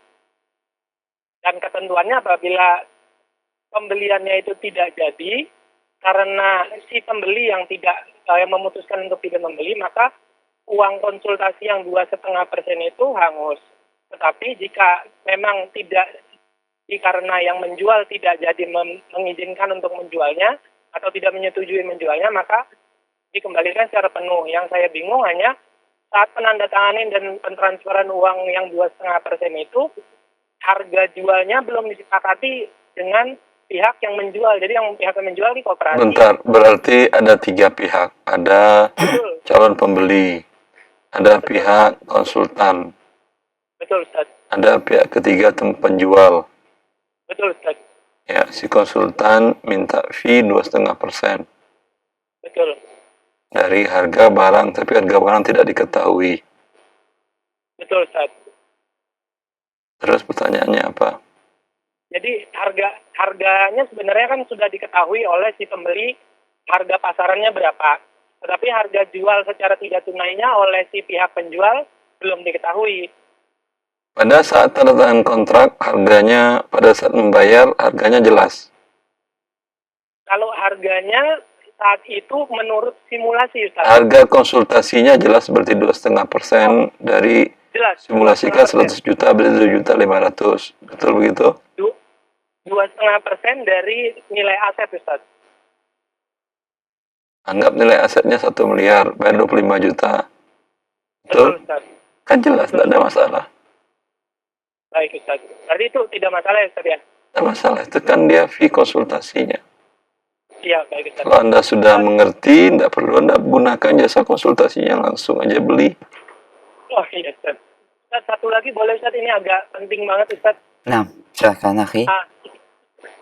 Dan ketentuannya apabila pembeliannya itu tidak jadi karena si pembeli yang tidak yang memutuskan untuk tidak membeli, maka uang konsultasi yang 2,5% itu hangus. Tetapi jika memang tidak karena yang menjual tidak jadi mengizinkan untuk menjualnya atau tidak menyetujui menjualnya, maka dikembalikan secara penuh. Yang saya bingung hanya saat penandatanganan dan pentransferan uang yang 2,5% itu, harga jualnya belum disepakati dengan pihak yang menjual. Jadi yang pihak yang menjual di koperasi. Bentar, berarti ada 3 pihak. Ada Betul. calon pembeli, ada pihak konsultan, Betul, Ustaz. ada pihak ketiga penjual. Betul, Ustaz. Ya, si konsultan minta fee 2,5% Betul. dari harga barang, tapi harga barang tidak diketahui. Betul, Ustaz. Terus pertanyaannya apa? Jadi harganya sebenarnya kan sudah diketahui oleh si pembeli harga pasarannya berapa. Tetapi harga jual secara tidak tunainya oleh si pihak penjual belum diketahui. Pada saat tanda tangan kontrak, harganya pada saat membayar, harganya jelas. Kalau harganya saat itu menurut simulasi, Ustaz. Harga konsultasinya jelas berarti 2,5% dari Jelas. simulasikan 100 juta berarti 2.500.000. Betul begitu? 2,5% dari nilai aset, Ustaz. Anggap nilai asetnya 1 miliar, bayar 25 juta. Betul, Betul? Ustaz. Kan jelas, tidak ada masalah. Baik, Ustaz. Berarti itu tidak masalah ya, Ustaz ya? Tidak masalah, itu kan dia fee konsultasinya. Iya, baik, Ustaz. Kalau Anda sudah mengerti, tidak perlu Anda gunakan jasa konsultasinya, langsung aja beli. Oh iya, Ustaz. Ustaz, satu lagi boleh, Ustaz? Ini agak penting banget, Ustaz. Nah, silakan akhi.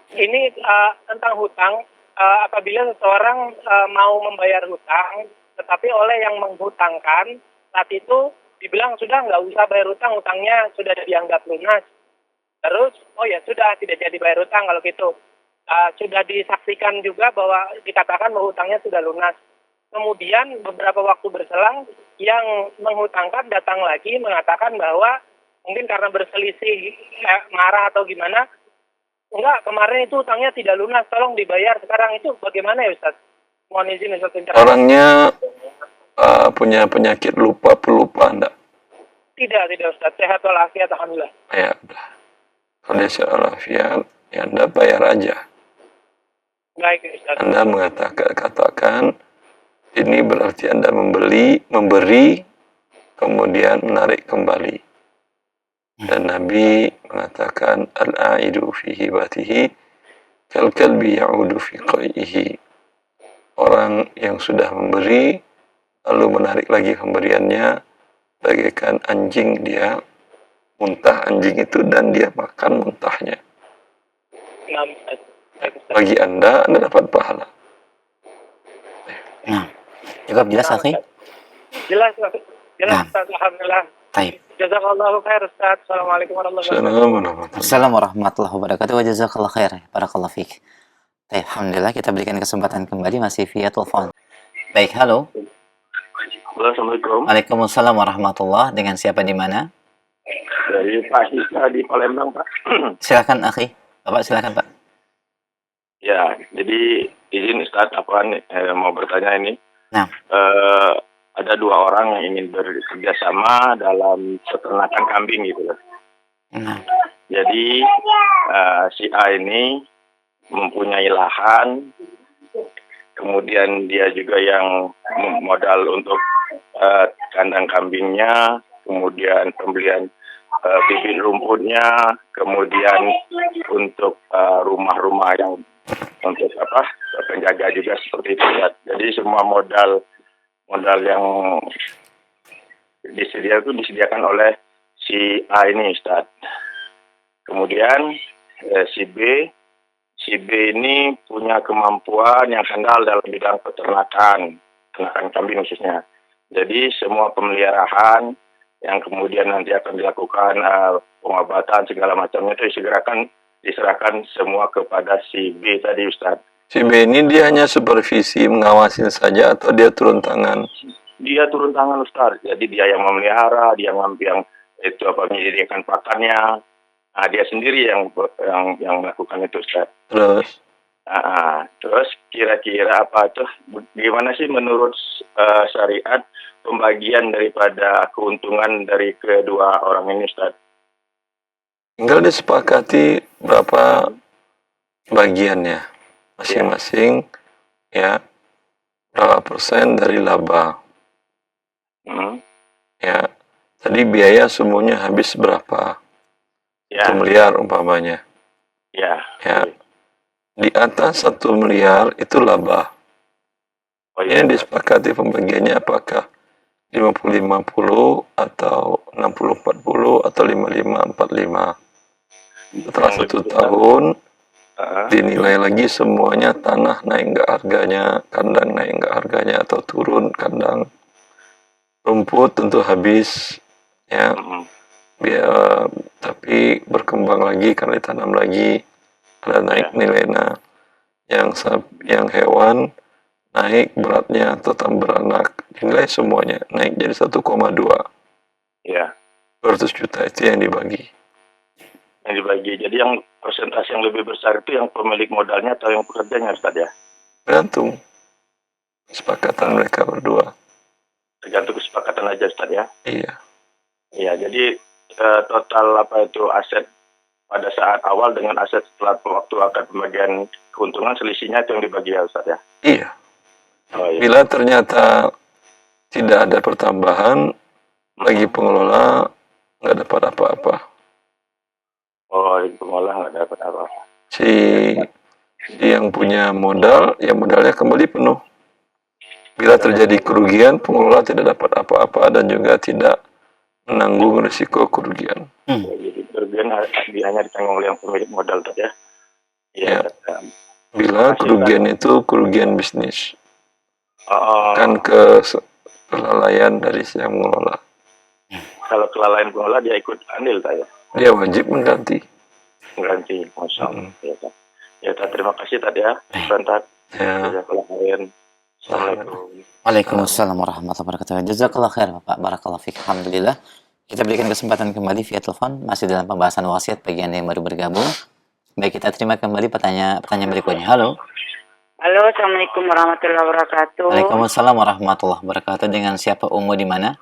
Ini tentang hutang. Apabila seseorang mau membayar hutang, tetapi oleh yang menghutangkan, saat itu dibilang sudah nggak usah bayar hutang, hutangnya sudah dianggap lunas. Terus, oh ya sudah, tidak jadi bayar hutang kalau gitu. Sudah disaksikan juga bahwa dikatakan bahwa hutangnya sudah lunas. Kemudian beberapa waktu berselang, yang menghutangkan datang lagi mengatakan bahwa mungkin karena berselisih, marah atau gimana, enggak, kemarin itu hutangnya tidak lunas, tolong dibayar sekarang. Itu bagaimana ya, Ustaz? Mohon izin, Ustaz. Orangnya punya penyakit pelupa enggak? Tidak, Ustaz. Sehat walafiat, alhamdulillah. Ya, udah. Kalau dia sehat walafiat, ya Anda bayar aja. Baik, Ustaz. Anda katakan ini berarti Anda memberi, kemudian menarik kembali. Dan Nabi mengatakan al-aidu fi hibatihi kal kalbi ya'udu fi qai'ihi. Orang yang sudah memberi lalu menarik lagi pemberiannya bagaikan anjing, dia muntah anjing itu dan dia makan muntahnya. Bagi Anda dapat pahala. Nah, cukup jelas akhi? Jelas, Ustaz. Alhamdulillah. Baik. Jazakallahu khair, Ustaz. Assalamualaikum warahmatullahi wabarakatuh. Assalamualaikum warahmatullahi wabarakatuh. Wa jazakallahu khair. Barakallahu fiik. Baik, alhamdulillah kita berikan kesempatan kembali masih via telepon. Baik, halo. Assalamualaikum. Waalaikumsalam warahmatullahi. Dengan siapa di mana? Dari Pak Hisa di Palembang, Pak. Silakan akhi. Bapak silakan, Pak. Ya, jadi izin Ustaz, mau bertanya ini. Nah. Ada 2 orang yang ingin bekerja sama dalam peternakan kambing gitu loh. Nah. Jadi si A ini mempunyai lahan, kemudian dia juga yang modal untuk kandang kambingnya, kemudian pembelian bibit rumputnya, kemudian untuk rumah-rumah yang untuk penjaga juga seperti itu ya. Jadi semua modal yang disediakan oleh si A ini, Ustaz. Kemudian si B ini punya kemampuan yang handal dalam bidang peternakan kambing khususnya. Jadi semua pemeliharaan yang kemudian nanti akan dilakukan pengobatan segala macamnya itu diserahkan semua kepada si B tadi, Ustaz. Si B ini dia hanya supervisi, mengawasin saja atau dia turun tangan? Dia turun tangan Ustaz. Jadi dia yang memelihara, dia yang itu menyediakan pakannya. Nah, dia sendiri yang melakukan itu Ustaz. Terus? Terus kira-kira apa tuh? Gimana sih menurut syariat pembagian daripada keuntungan dari kedua orang ini Ustaz? Tinggal disepakati berapa bagiannya masing-masing, ya, berapa persen dari laba. Ya, tadi biaya semuanya habis berapa? 1 miliar umpamanya. Ya, di atas 1 miliar itu laba. Ini disepakati pembagiannya apakah 50-50 atau 60-40 atau 55-45. Setelah 1 tahun dinilai lagi semuanya, tanah naik nggak harganya, kandang naik nggak harganya atau turun kandang, rumput tentu habis, ya, tapi berkembang lagi karena ditanam lagi, ada naik nilainya. Yang hewan naik beratnya atau beranak, nilai semuanya naik jadi 1,2. 200 juta itu yang dibagi. Jadi yang persentase yang lebih besar itu yang pemilik modalnya atau yang pekerjanya Ustaz ya? Tergantung kesepakatan mereka berdua. Tergantung kesepakatan aja Ustaz ya? Iya. Iya, jadi total aset pada saat awal dengan aset setelah waktu akan pembagian keuntungan, selisihnya itu yang dibagi ya Ustaz ya? Iya. Bila ternyata tidak ada pertambahan, bagi pengelola nggak dapat apa-apa. Pengelola nggak dapat apa-apa. Si yang punya modal, ya modalnya kembali penuh. Bila terjadi kerugian, pengelola tidak dapat apa-apa dan juga tidak menanggung risiko kerugian. Jadi kerugian hanya ditanggung oleh yang pemilik modal tadi ya? Ya. Bila kerugian itu kerugian bisnis, bukan kelalaian dari si yang mengelola. Kalau kelalaian pengelola dia ikut andil tak ya? Dia wajib mengganti. Masya Allah. Ya, terima kasih tadi ya. Bentar. Assalamualaikum. Waalaikumsalam warahmatullahi wabarakatuh. Jazakallah khair Bapak. Barakallahu fiik. Alhamdulillah. Kita berikan kesempatan kembali via telepon, masih dalam pembahasan wasiat bagi Anda yang baru bergabung. Baik, kita terima kembali pertanyaan berikutnya. Halo. Halo, Assalamualaikum warahmatullahi wabarakatuh. Waalaikumsalam warahmatullahi wabarakatuh. Dengan siapa, Umu di mana?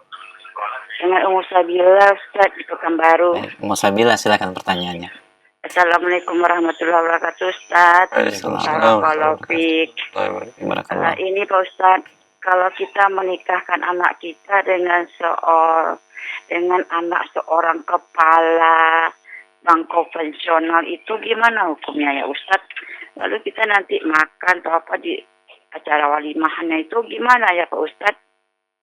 Dengan Umu Sabila, Ustaz di Pekanbaru. Umu Sabila, silakan pertanyaannya. Assalamualaikum warahmatullahi wabarakatuh, Ustaz. Waalaikumsalam. Ini Pak Ustaz, kalau kita menikahkan anak kita dengan anak seorang kepala bank konvensional, itu gimana hukumnya ya Ustaz? Lalu kita nanti makan atau apa di acara walimahnya itu gimana ya Pak Ustaz?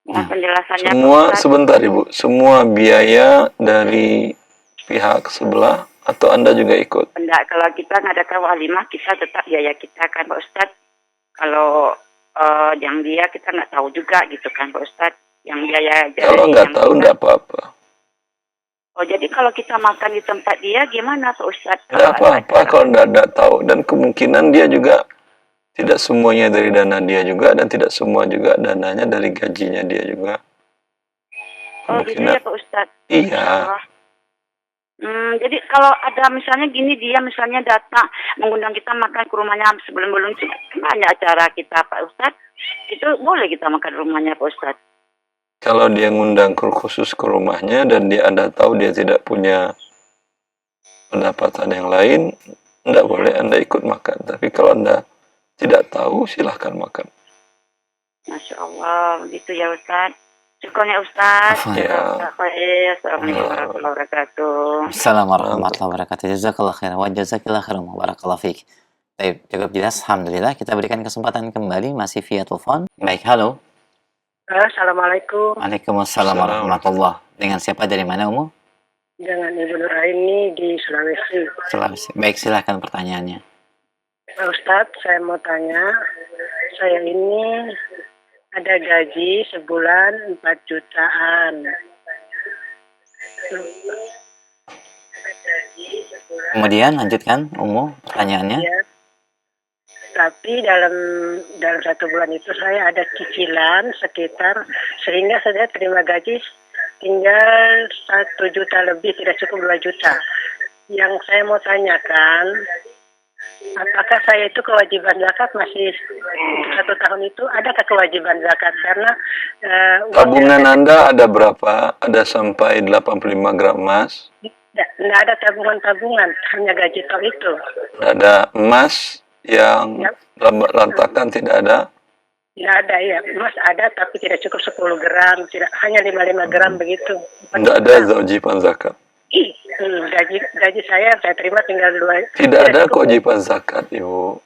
Penjelasannya semua sebentar Ibu, semua biaya dari pihak sebelah atau Anda juga ikut? Enggak, kalau kita ngadakan walimah kita tetap biaya kita kan Pak Ustadz. Kalau yang dia kita nggak tahu juga gitu kan Pak Ustadz. Yang biaya kalau nggak tahu nggak apa-apa. Oh, jadi kalau kita makan di tempat dia gimana Pak Ustadz? Nggak apa-apa kalau nggak tahu, dan kemungkinan dia juga tidak semuanya dari dana dia juga, dan tidak semua juga dananya dari gajinya dia juga. Oh gitu ya Pak Ustadz? Iya. Jadi kalau ada misalnya gini, dia misalnya datang mengundang kita makan ke rumahnya sebelum banyak acara kita Pak Ustadz, itu boleh kita makan di rumahnya Pak Ustadz? Kalau dia ngundang khusus ke rumahnya dan Anda tahu dia tidak punya pendapatan yang lain, tidak boleh Anda ikut makan. Tapi kalau Anda tidak tahu, silahkan makan. Masya Allah, begitu ya Ustadz. Syukurnya Ustaz. Assalamualaikum warahmatullahi wabarakatuh. Assalamualaikum warahmatullahi wabarakatuh. Jazakallah khair wa jazakillah khairan wa barakallahu fiik. Baik, cukup jelas. Alhamdulillah. Kita berikan kesempatan kembali masih via telepon. Baik, halo. Assalamualaikum. Waalaikumsalam warahmatullahi. Dengan siapa, dari mana, Umu? Dengan Ibu Nuraini di Sulawesi. Baik, silahkan pertanyaannya. Pak Ustadz, saya mau tanya. Saya ini ada gaji sebulan 4 jutaan. Kemudian lanjutkan, Umu, pertanyaannya. Ya. Tapi dalam 1 bulan itu saya ada cicilan sekitar, sehingga saya terima gaji tinggal 1 juta lebih, tidak cukup 2 juta. Yang saya mau tanyakan, apakah saya itu kewajiban zakat masih untuk 1 tahun itu, adakah kewajiban zakat? Karena Tabungan Anda ada berapa? Ada sampai 85 gram emas? tidak ada tabungan, hanya gaji tok itu. Tidak ada emas yang Ya. lantakan, tidak ada? Tidak ada, ya. Emas ada, tapi tidak cukup 10 gram, tidak, hanya 55 gram begitu. Tidak ada kewajiban zakat? Gaji saya terima tinggal 2. Tidak ada kewajiban zakat, Ibu.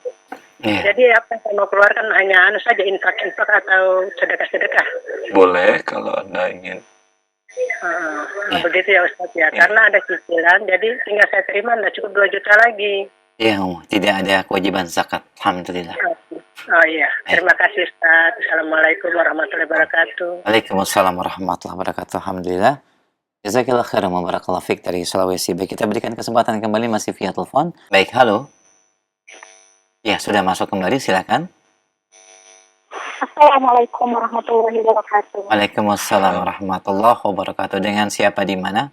Iya. Jadi apa yang saya mau keluarkan hanya saja infak atau sedekah. Boleh kalau Anda ingin. Begitu ya Ustaz ya. Karena ada cicilan, jadi tinggal saya terima, tidak cukup 2 juta lagi. Iya, tidak ada kewajiban zakat. Alhamdulillah. Oh iya, terima kasih Ustaz. Assalamualaikum warahmatullahi wabarakatuh. Waalaikumsalam warahmatullahi wabarakatuh. Alhamdulillah. Jazakallah khairan wa barakallahu fiik dari Sulawesi. Baik, kita berikan kesempatan kembali masih via telepon. Baik, halo. Ya, sudah masuk kembali, silakan. Assalamualaikum warahmatullahi wabarakatuh. Waalaikumsalam warahmatullahi wabarakatuh. Dengan siapa di mana?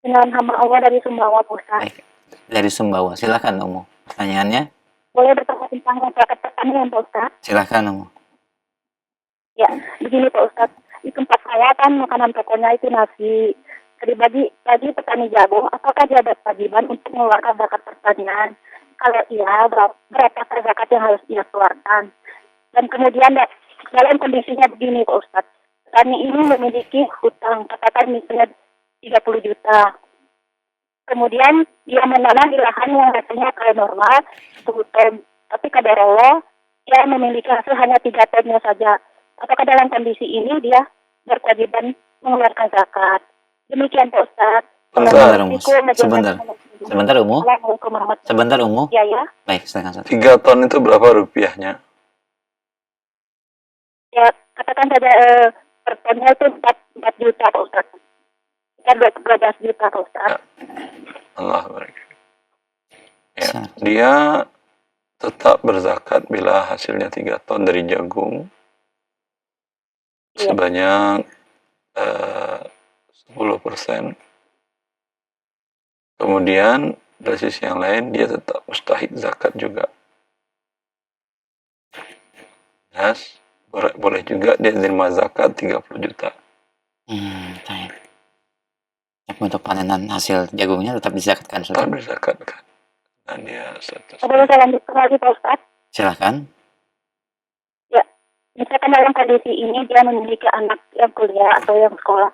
Dengan hamba Allah dari Sumbawa, Pak Ustaz. Baik, dari Sumbawa. Silakan, Umu. Pertanyaannya? Boleh bertanya tentang zakat pertanian, Pak Ustaz? Silakan, Umu. Ya, begini Pak Ustaz. Di tempat saya kan makanan pokoknya itu nasi. Jadi bagi petani jagung, apakah dia ada kewajiban untuk mengeluarkan zakat pertanian? Kalau iya, berapa zakat yang harus dia keluarkan? Dan kemudian dalam kondisinya begini Pak Ustaz. Petani ini memiliki hutang, katakan misalnya 30 juta. Kemudian dia menanam di lahan yang rasanya kalau normal 10 ton. Tapi kadar Allah, dia memiliki hasil hanya 3 tonnya saja. Apakah dalam kondisi ini dia berkewajiban mengeluarkan zakat? Demikian Pak Ustaz. Sebentar, Umu. Sebentar, Umu. Assalamualaikum warahmatullahi wabarakatuh. Sebentar, Umu. Ya, ya. Baik, silakan. 3 ton itu berapa rupiahnya? Ya, katakan saja per tonnya itu 4 juta Pak Ustaz. Kita 12 juta Pak Ustaz. Allah barik. Ya, dia tetap berzakat bila hasilnya 3 ton dari jagung sebanyak 10%. Kemudian dari sisi yang lain dia tetap mustahik zakat juga. Yes, boleh juga dia menerima zakat 30 juta. Baik. Untuk panenan hasil jagungnya tetap dizakatkan, Tetap Ustaz? dizakatkan. Dan dia status. Boleh saya lanjutkan lagi Pak Ustaz? Silakan. Ya, misalkan dalam kondisi ini dia memiliki anak yang kuliah atau yang sekolah.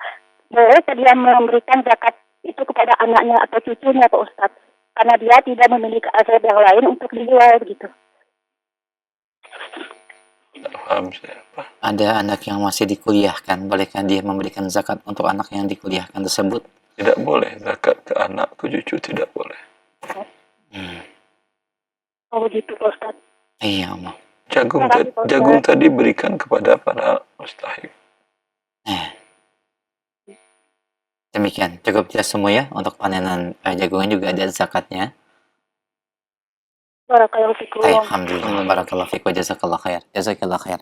Boleh dia memberikan zakat itu kepada anaknya atau cucunya Pak Ustaz? Karena dia tidak memiliki aset yang lain untuk dijual begitu. Tidak paham siapa. Ada anak yang masih dikuliahkan, bolehkah dia memberikan zakat untuk anak yang dikuliahkan tersebut? Tidak boleh zakat ke anak, ke cucu tidak boleh. Oh begitu Pak Ustaz. Iya, Umu. Jagung tadi berikan kepada para mustahik. Demikian, cukup jelas semua ya untuk panenan jagungan juga ada zakatnya. Barakallahu fikum. Alhamdulillah, barakallahu fiik wa jazakallahu khair. Jazakallahu khair.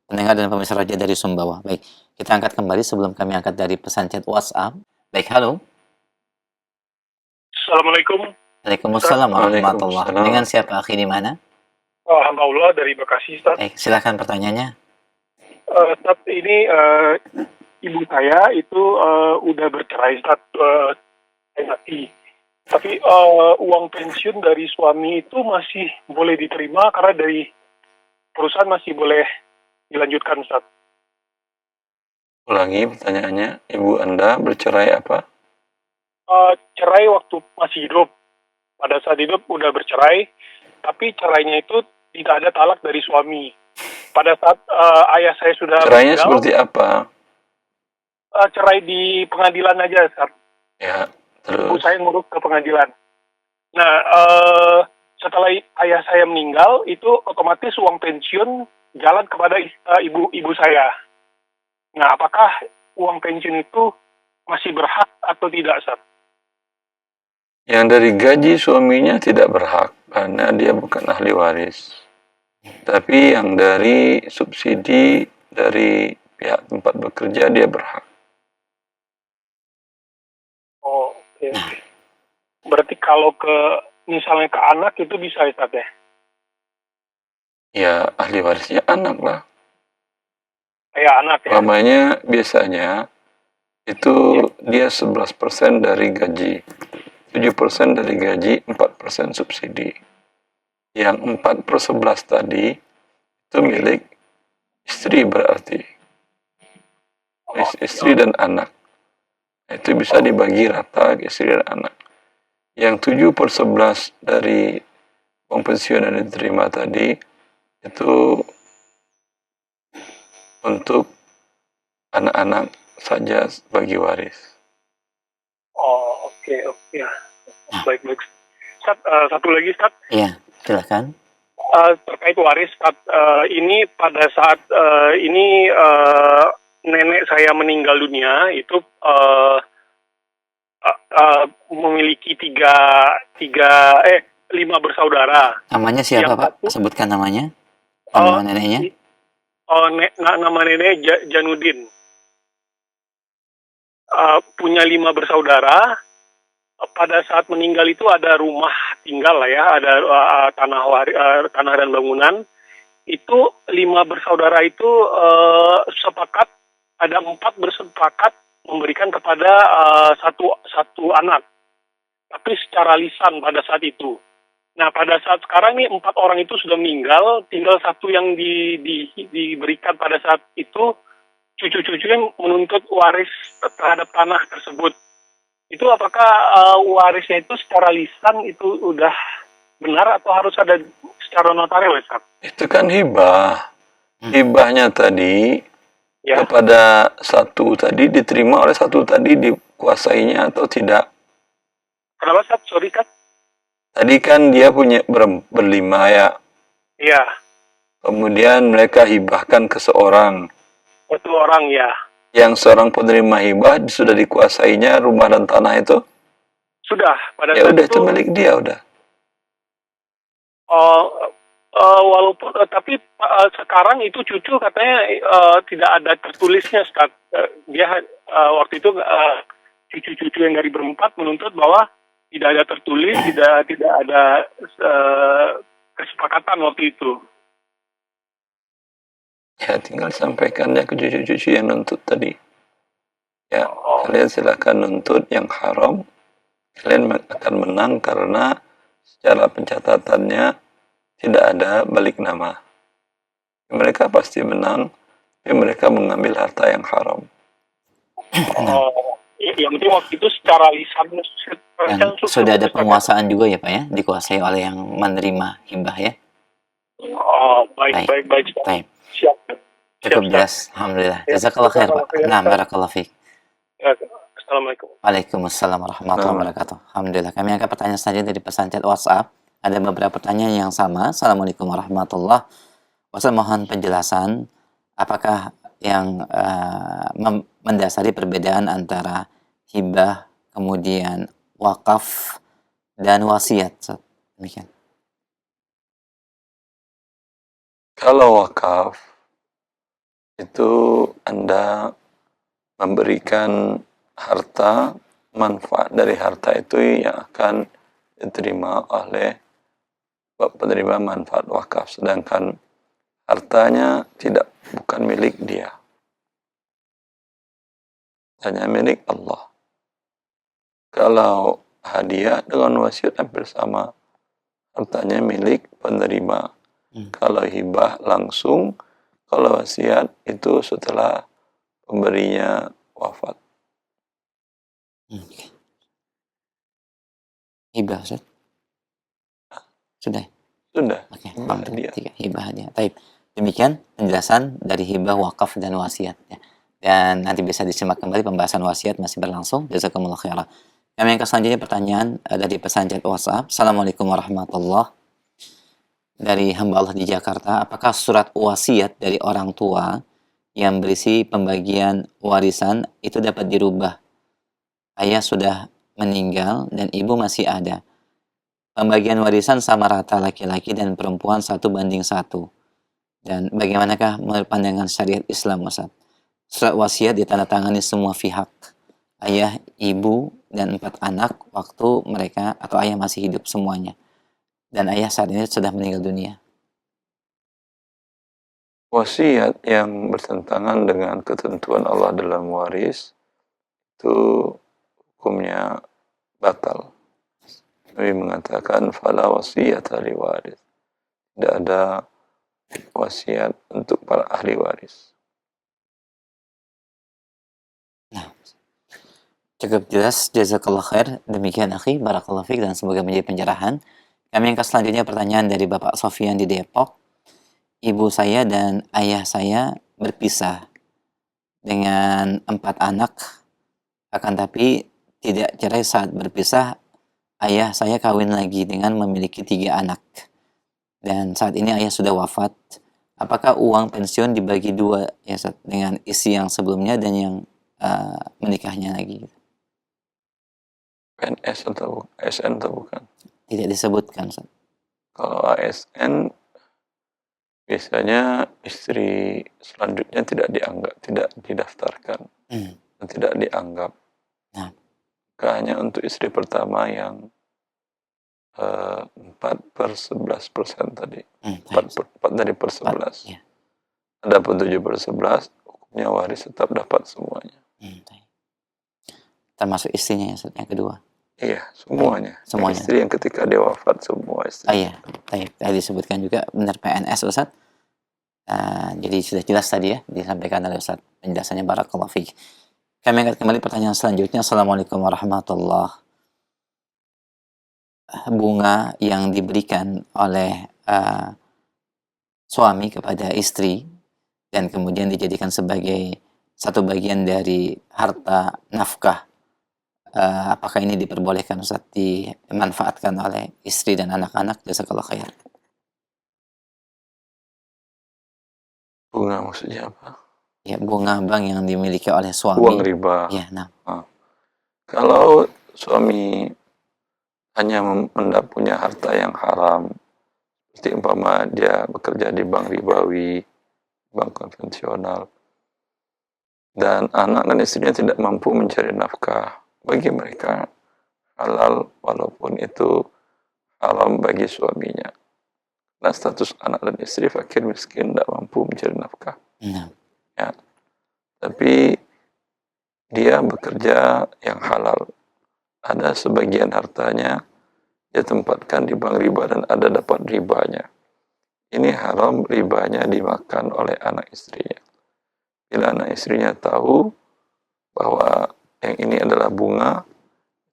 Pendengar dan pemirsa Raja dari Sumbawa. Baik, kita angkat kembali sebelum kami angkat dari pesan chat WhatsApp. Baik, halo. Assalamualaikum. Waalaikumsalam warahmatullahi wabarakatuh. Dengan siapa akhi di mana? Hamba Allah dari Bekasi, Ustaz. Baik, silakan pertanyaannya. Ustaz, ini ibu saya itu udah bercerai, Ustaz. Saya mati. Tapi uang pensiun dari suami itu masih boleh diterima karena dari perusahaan masih boleh dilanjutkan, Ustaz. Ulangi pertanyaannya, ibu Anda bercerai apa? Cerai waktu masih hidup. Pada saat hidup udah bercerai, tapi cerainya itu tidak ada talak dari suami. Pada saat ayah saya sudah Cerainya meninggal, seperti apa? cerai di pengadilan aja, Ustaz. Ya, Ibu terus. saya ngurus ke pengadilan. Nah, setelah ayah saya meninggal, itu otomatis uang pensiun jalan kepada ibu saya. Nah, apakah uang pensiun itu masih berhak atau tidak, Ustaz? Yang dari gaji suaminya tidak berhak karena dia bukan ahli waris. Tapi yang dari subsidi dari pihak tempat bekerja dia berhak. Oh, oke. Berarti kalau misalnya ke anak itu bisa ya, Ustaz ya? Ya, ahli warisnya anak lah. Kayak anak ya? Namanya biasanya itu dia 11% dari gaji. 7% dari gaji, 4% subsidi. Yang 4/11 tadi itu milik istri berarti. Istri dan anak. Itu bisa dibagi rata ke istri dan anak. Yang 7/11 dari uang pensiun yang diterima tadi itu untuk anak-anak saja bagi waris. Oh, oke. Ya. Baik. Ustaz, satu lagi, Ustaz. Iya, silakan. Terkait waris, Ustaz, ini pada saat nenek saya meninggal dunia itu memiliki lima bersaudara. Namanya siapa, Yang Pak? satu, Sebutkan namanya. Nama neneknya. nama nenek Janudin. Punya 5 bersaudara. Pada saat meninggal itu ada rumah tinggal lah ya, ada tanah dan bangunan. Itu 5 bersaudara itu sepakat, ada 4 bersepakat memberikan kepada satu anak, tapi secara lisan pada saat itu. Nah, pada saat sekarang nih 4 orang itu sudah meninggal, tinggal satu yang diberikan pada saat itu, cucu-cucunya menuntut waris terhadap tanah tersebut. Itu apakah warisnya itu secara lisan itu udah benar atau harus ada secara notarial, Ustaz? Itu kan hibah. Hibahnya tadi kepada satu tadi diterima oleh satu tadi, dikuasainya atau tidak. Kenapa, Ustaz? Sorry, Ustaz. Tadi kan dia punya berlima ya. Iya. Kemudian mereka hibahkan ke seorang. Satu orang ya. Yang seorang penerima hibah sudah dikuasainya rumah dan tanah itu? Sudah. Pada ya saat udah itu milik dia udah. Walaupun tapi sekarang itu cucu katanya tidak ada tertulisnya, Ustaz. Dia waktu itu cucu-cucu yang dari berempat menuntut bahwa tidak ada tertulis, tidak ada kesepakatan waktu itu. Ya tinggal sampaikannya ke cucu-cucu yang nuntut tadi. Ya, kalian silakan nuntut yang haram. Kalian akan menang karena secara pencatatannya tidak ada balik nama. Mereka pasti menang, tapi mereka mengambil harta yang haram. Yang penting waktu itu secara lisan. Dan sudah ada penguasaan juga ya Pak ya, dikuasai oleh yang menerima hibah ya. Baik. Siap. Cukup jelas, alhamdulillah. Jazakallah khair Pak. Nah, barakallahu fiik. Assalamualaikum. Waalaikumsalam warahmatullahi wabarakatuh. Alhamdulillah. Kami angkat pertanyaan selanjutnya dari pesan chat WhatsApp. Ada beberapa pertanyaan yang sama. Assalamualaikum warahmatullahi wabarakatuh. Mohon penjelasan apakah yang mendasari perbedaan antara hibah, kemudian wakaf dan wasiat. Demikian. Kalau wakaf itu Anda memberikan harta, manfaat dari harta itu yang akan diterima oleh penerima manfaat wakaf, sedangkan hartanya bukan milik dia, hanya milik Allah. Kalau hadiah dengan wasiat hampir sama, hartanya milik penerima. Kalau hibah langsung, kalau wasiat itu setelah pemberinya wafat. Hibah, Ustaz? Sudah? Sudah. Oke, hibah hadiah. Baik. Demikian penjelasan dari hibah, wakaf, dan wasiat. Ya. Dan nanti bisa disimak kembali pembahasan wasiat masih berlangsung. Jazakumullah khairan. Kami yang selanjutnya pertanyaan dari pesan chat WhatsApp. Assalamualaikum warahmatullahi. Dari hamba Allah di Jakarta, apakah surat wasiat dari orang tua yang berisi pembagian warisan itu dapat dirubah? Ayah sudah meninggal dan ibu masih ada. Pembagian warisan sama rata laki-laki dan perempuan 1:1. Dan bagaimanakah menurut pandangan syariat Islam, Ustaz? Surat wasiat ditandatangani semua pihak, ayah, ibu, dan 4 anak waktu mereka atau ayah masih hidup semuanya. Dan ayah saat ini sudah meninggal dunia. Wasiat yang bertentangan dengan ketentuan Allah dalam waris itu hukumnya batal. Nabi mengatakan fala wasiyata li waris. Tidak ada wasiat untuk para ahli waris. Nah, cukup jelas. Jazakallah khair. Demikian akhi, barakallahu fiik, dan semoga menjadi pencerahan. Kami angkat selanjutnya pertanyaan dari Bapak Sofian di Depok. Ibu saya dan ayah saya berpisah dengan 4 anak, akan tapi tidak cerai saat berpisah. Ayah saya kawin lagi dengan memiliki 3 anak. Dan saat ini ayah sudah wafat. Apakah uang pensiun dibagi 2 ya Ustaz, dengan istri yang sebelumnya dan yang menikahnya lagi? PNS atau ASN atau bukan? Tidak disebutkan, Ustaz. Kalau ASN biasanya istri selanjutnya tidak dianggap, tidak didaftarkan, dan tidak dianggap. Nah. Hanya untuk istri pertama yang 4/11% tadi. 4 dari per 11. Ya. Adapun 7/11, hukumnya waris tetap dapat semuanya. Termasuk istrinya ya, Ustaz, yang kedua. Iya, semuanya. Semuanya. Istri yang ketika dia wafat, semua istri. Iya, tadi disebutkan juga benar PNS, Ustaz. Jadi sudah jelas tadi ya, disampaikan oleh Ustaz penjelasannya, barakallahu fiik. Kami angkat kembali pertanyaan selanjutnya. Assalamualaikum warahmatullahi wabarakatuh. Bunga yang diberikan oleh suami kepada istri dan kemudian dijadikan sebagai satu bagian dari harta nafkah, apakah ini diperbolehkan, Ustaz, dimanfaatkan oleh istri dan anak-anak? Jazakallahu khair. Bunga maksudnya apa? Ya, bunga bank yang dimiliki oleh suami. Uang riba. Ya, nah. Kalau suami hanya punya harta yang haram, seperti umpama dia bekerja di bank ribawi, bank konvensional, dan anak dan istrinya tidak mampu mencari nafkah, bagi mereka halal walaupun itu haram bagi suaminya. Nah, status anak dan istri fakir miskin, tidak mampu mencari nafkah. Ya. Tapi dia bekerja yang halal. Ada sebagian hartanya dia tempatkan di bank riba dan ada dapat ribanya. Ini haram, ribanya dimakan oleh anak istrinya. Bila anak istrinya tahu bahwa yang ini adalah bunga,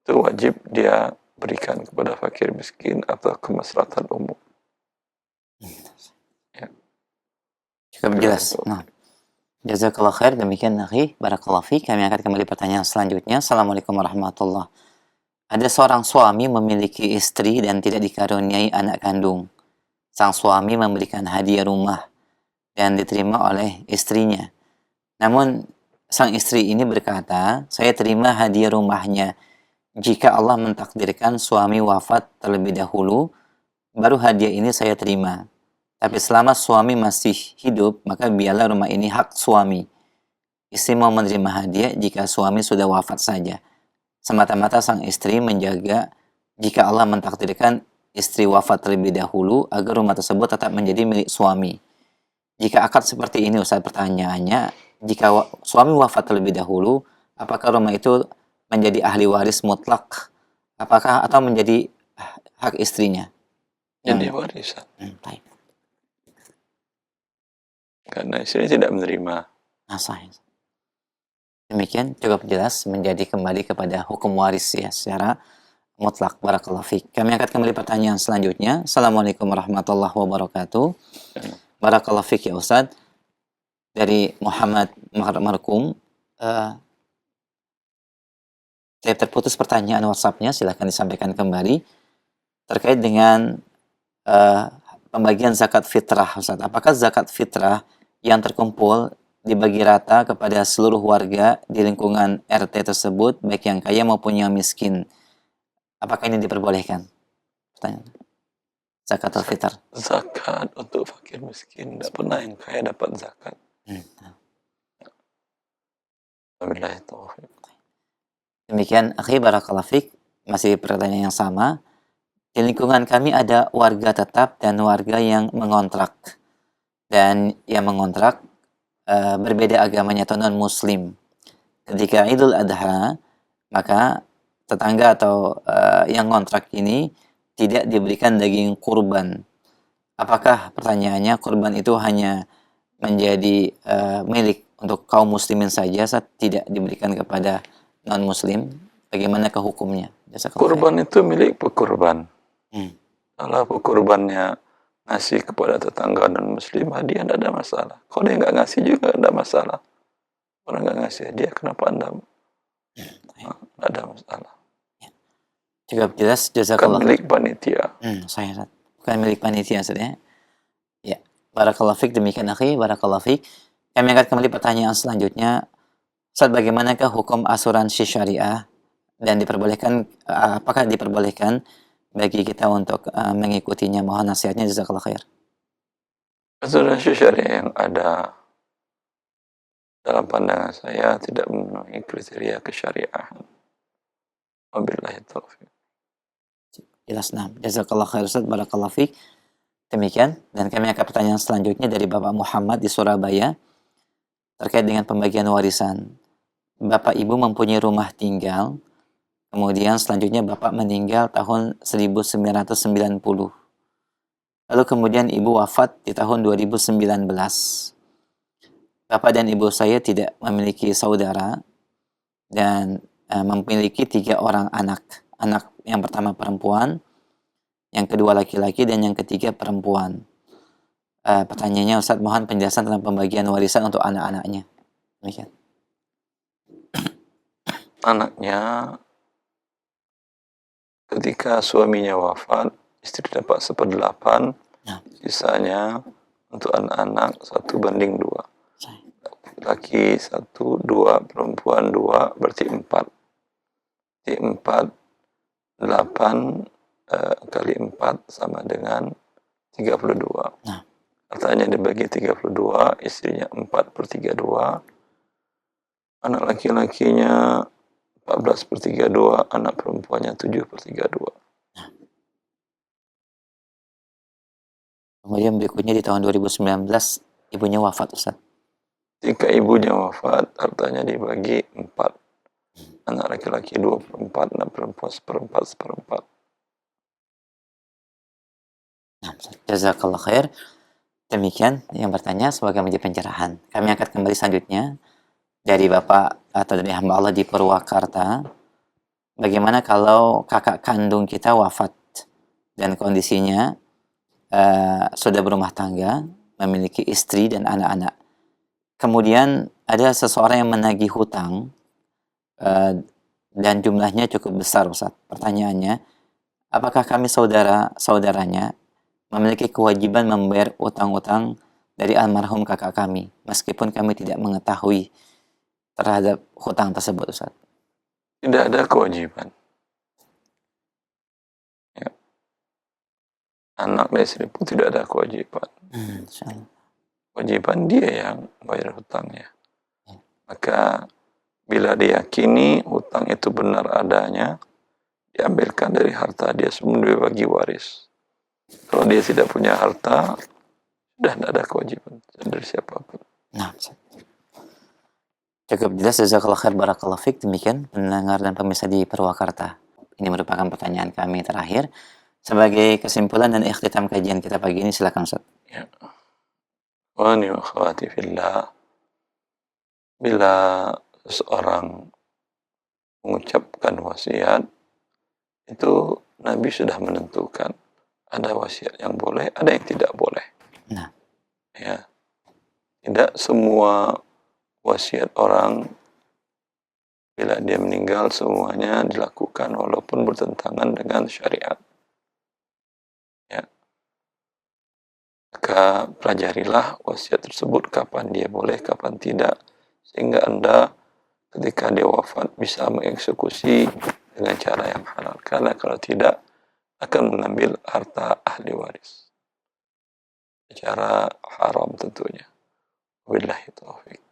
itu wajib dia berikan kepada fakir miskin atau kemaslahatan umum. Ya. Cukup jelas. Nah, jazakallah khair. Demikian akhi, barakallahu fiik. Kami akan kembali pertanyaan selanjutnya. Assalamualaikum warahmatullahi wabarakatuh. Ada seorang suami memiliki istri dan tidak dikaruniai anak kandung. Sang suami memberikan hadiah rumah dan diterima oleh istrinya. Namun sang istri ini berkata, saya terima hadiah rumahnya jika Allah mentakdirkan suami wafat terlebih dahulu, baru hadiah ini saya terima. Tapi selama suami masih hidup, maka biarlah rumah ini hak suami. Istri mau menerima hadiah jika suami sudah wafat saja. Semata-mata sang istri menjaga jika Allah mentakdirkan istri wafat terlebih dahulu agar rumah tersebut tetap menjadi milik suami. Jika akad seperti ini, Ustaz, pertanyaannya, jika suami wafat terlebih dahulu, apakah rumah itu menjadi ahli waris mutlak? Apakah atau menjadi hak istrinya? Jadi warisan. Karena istri tidak menerima. Demikian cukup jelas, menjadi kembali kepada hukum waris ya secara mutlak. Barakallahu fiik. Kami angkat kembali pertanyaan selanjutnya. Assalamualaikum warahmatullahi wabarakatuh. Barakallahu fiik ya Ustaz. Dari Muhammad Markum. Saya terputus pertanyaan WhatsApp-nya, silahkan disampaikan kembali. Terkait dengan pembagian zakat fitrah, Ustaz. Apakah zakat fitrah yang terkumpul dibagi rata kepada seluruh warga di lingkungan RT tersebut, baik yang kaya maupun yang miskin. Apakah ini diperbolehkan? Pertanyaan. Zakatul fitr. Zakat untuk fakir miskin. Tidak pernah yang kaya dapat zakat. Wabillahi taufiq. Demikian, akhi barakallahu fik, masih pertanyaan yang sama. Di lingkungan kami ada warga tetap dan warga yang mengontrak. Dan yang mengontrak berbeda agamanya atau non-muslim. Ketika Idul Adha, maka tetangga atau yang ngontrak ini tidak diberikan daging kurban. Apakah pertanyaannya kurban itu hanya menjadi milik untuk kaum muslimin saja, saat tidak diberikan kepada non-muslim? Bagaimana hukumnya? Kurban itu milik pekurban. Kalau pekurbannya ngasih kepada tetangga non-muslim hadiah, tidak ada masalah. Kalau dia nggak ngasih juga tidak masalah. Orang nggak ngasih hadiah, kenapa Anda? Tidak ada masalah. Cukup jelas, Bukan jazakallah. milik panitia. Bukan milik panitia saudara. Ya, barakallahu fik, demikian akhi, barakallahu fik. Kami angkat kembali pertanyaan selanjutnya. Ustaz, bagaimanakah hukum asuransi syariah dan diperbolehkan, apakah diperbolehkan bagi kita untuk mengikutinya? Mohon nasihatnya, jazakallah khair. Asuransi syariah yang ada dalam pandangan saya tidak memenuhi kriteria kesyariahan. Wabillahi taufiq. Jelas, nah. Jazakallah khair Ustaz, barakallahu fik. Demikian, dan kami akan pertanyaan selanjutnya dari Bapak Muhammad di Surabaya terkait dengan pembagian warisan. Bapak Ibu mempunyai rumah tinggal, kemudian selanjutnya Bapak meninggal tahun 1990. Lalu kemudian Ibu wafat di tahun 2019. Bapak dan Ibu saya tidak memiliki saudara dan memiliki 3 orang anak. Anak yang pertama perempuan, yang kedua laki-laki, dan yang ketiga perempuan. Pertanyaannya, Ustaz, mohon penjelasan tentang pembagian warisan untuk anak-anaknya. Demikian. Anaknya ketika suaminya wafat, istri dapat 1/8, sisanya untuk anak-anak 1/2. Laki 1, 2, perempuan 2, berarti 4. Jadi 4, 8 kali 4 sama dengan 32. Artinya dibagi 32, istrinya 4/32, anak laki-lakinya 14/32, anak perempuannya 7/32. Kemudian berikutnya di tahun 2019 ibunya wafat, Ustaz. Jika ibunya wafat, hartanya dibagi 4. Anak laki-laki 2/4, anak perempuan 1/4. Jazakallah khair. Demikian yang bertanya, semoga menjadi pencerahan. Kami angkat kembali selanjutnya dari Bapak atau dari hamba Allah di Purwakarta. Bagaimana kalau kakak kandung kita wafat dan kondisinya sudah berumah tangga, memiliki istri dan anak-anak. Kemudian ada seseorang yang menagih hutang dan jumlahnya cukup besar, Ustaz. Pertanyaannya, apakah kami saudaranya memiliki kewajiban membayar utang-utang dari almarhum kakak kami, meskipun kami tidak mengetahui terhadap hutang tersebut, Ustaz? Tidak ada kewajiban. Ya. Anak dan istri pun tidak ada kewajiban. Kewajiban dia yang bayar hutangnya. Maka bila diyakini hutang itu benar adanya, diambilkan dari harta dia sebelum dibagi waris. Kalau dia tidak punya harta, sudah tidak ada kewajiban dari siapapun. Nah, cukup jelas, jazakallah khair, barakallahu fik. Demikian pendengar dan pemirsa di Purwakarta. Ini merupakan pertanyaan kami terakhir. Sebagai kesimpulan dan ikhtitam kajian kita pagi ini, silakan Ustaz. Ya. Wa ni wa akhwati fillah, bila seorang mengucapkan wasiat, itu Nabi sudah menentukan ada wasiat yang boleh, ada yang tidak boleh. Nah, ya, tidak semua wasiat orang bila dia meninggal semuanya dilakukan walaupun bertentangan dengan syariat. Ya, maka maka pelajarilah wasiat tersebut, kapan dia boleh, kapan tidak, sehingga Anda ketika dia wafat bisa mengeksekusi dengan cara yang halal. Karena kalau tidak akan mengambil harta ahli waris secara haram tentunya. Wabillahi taufiq.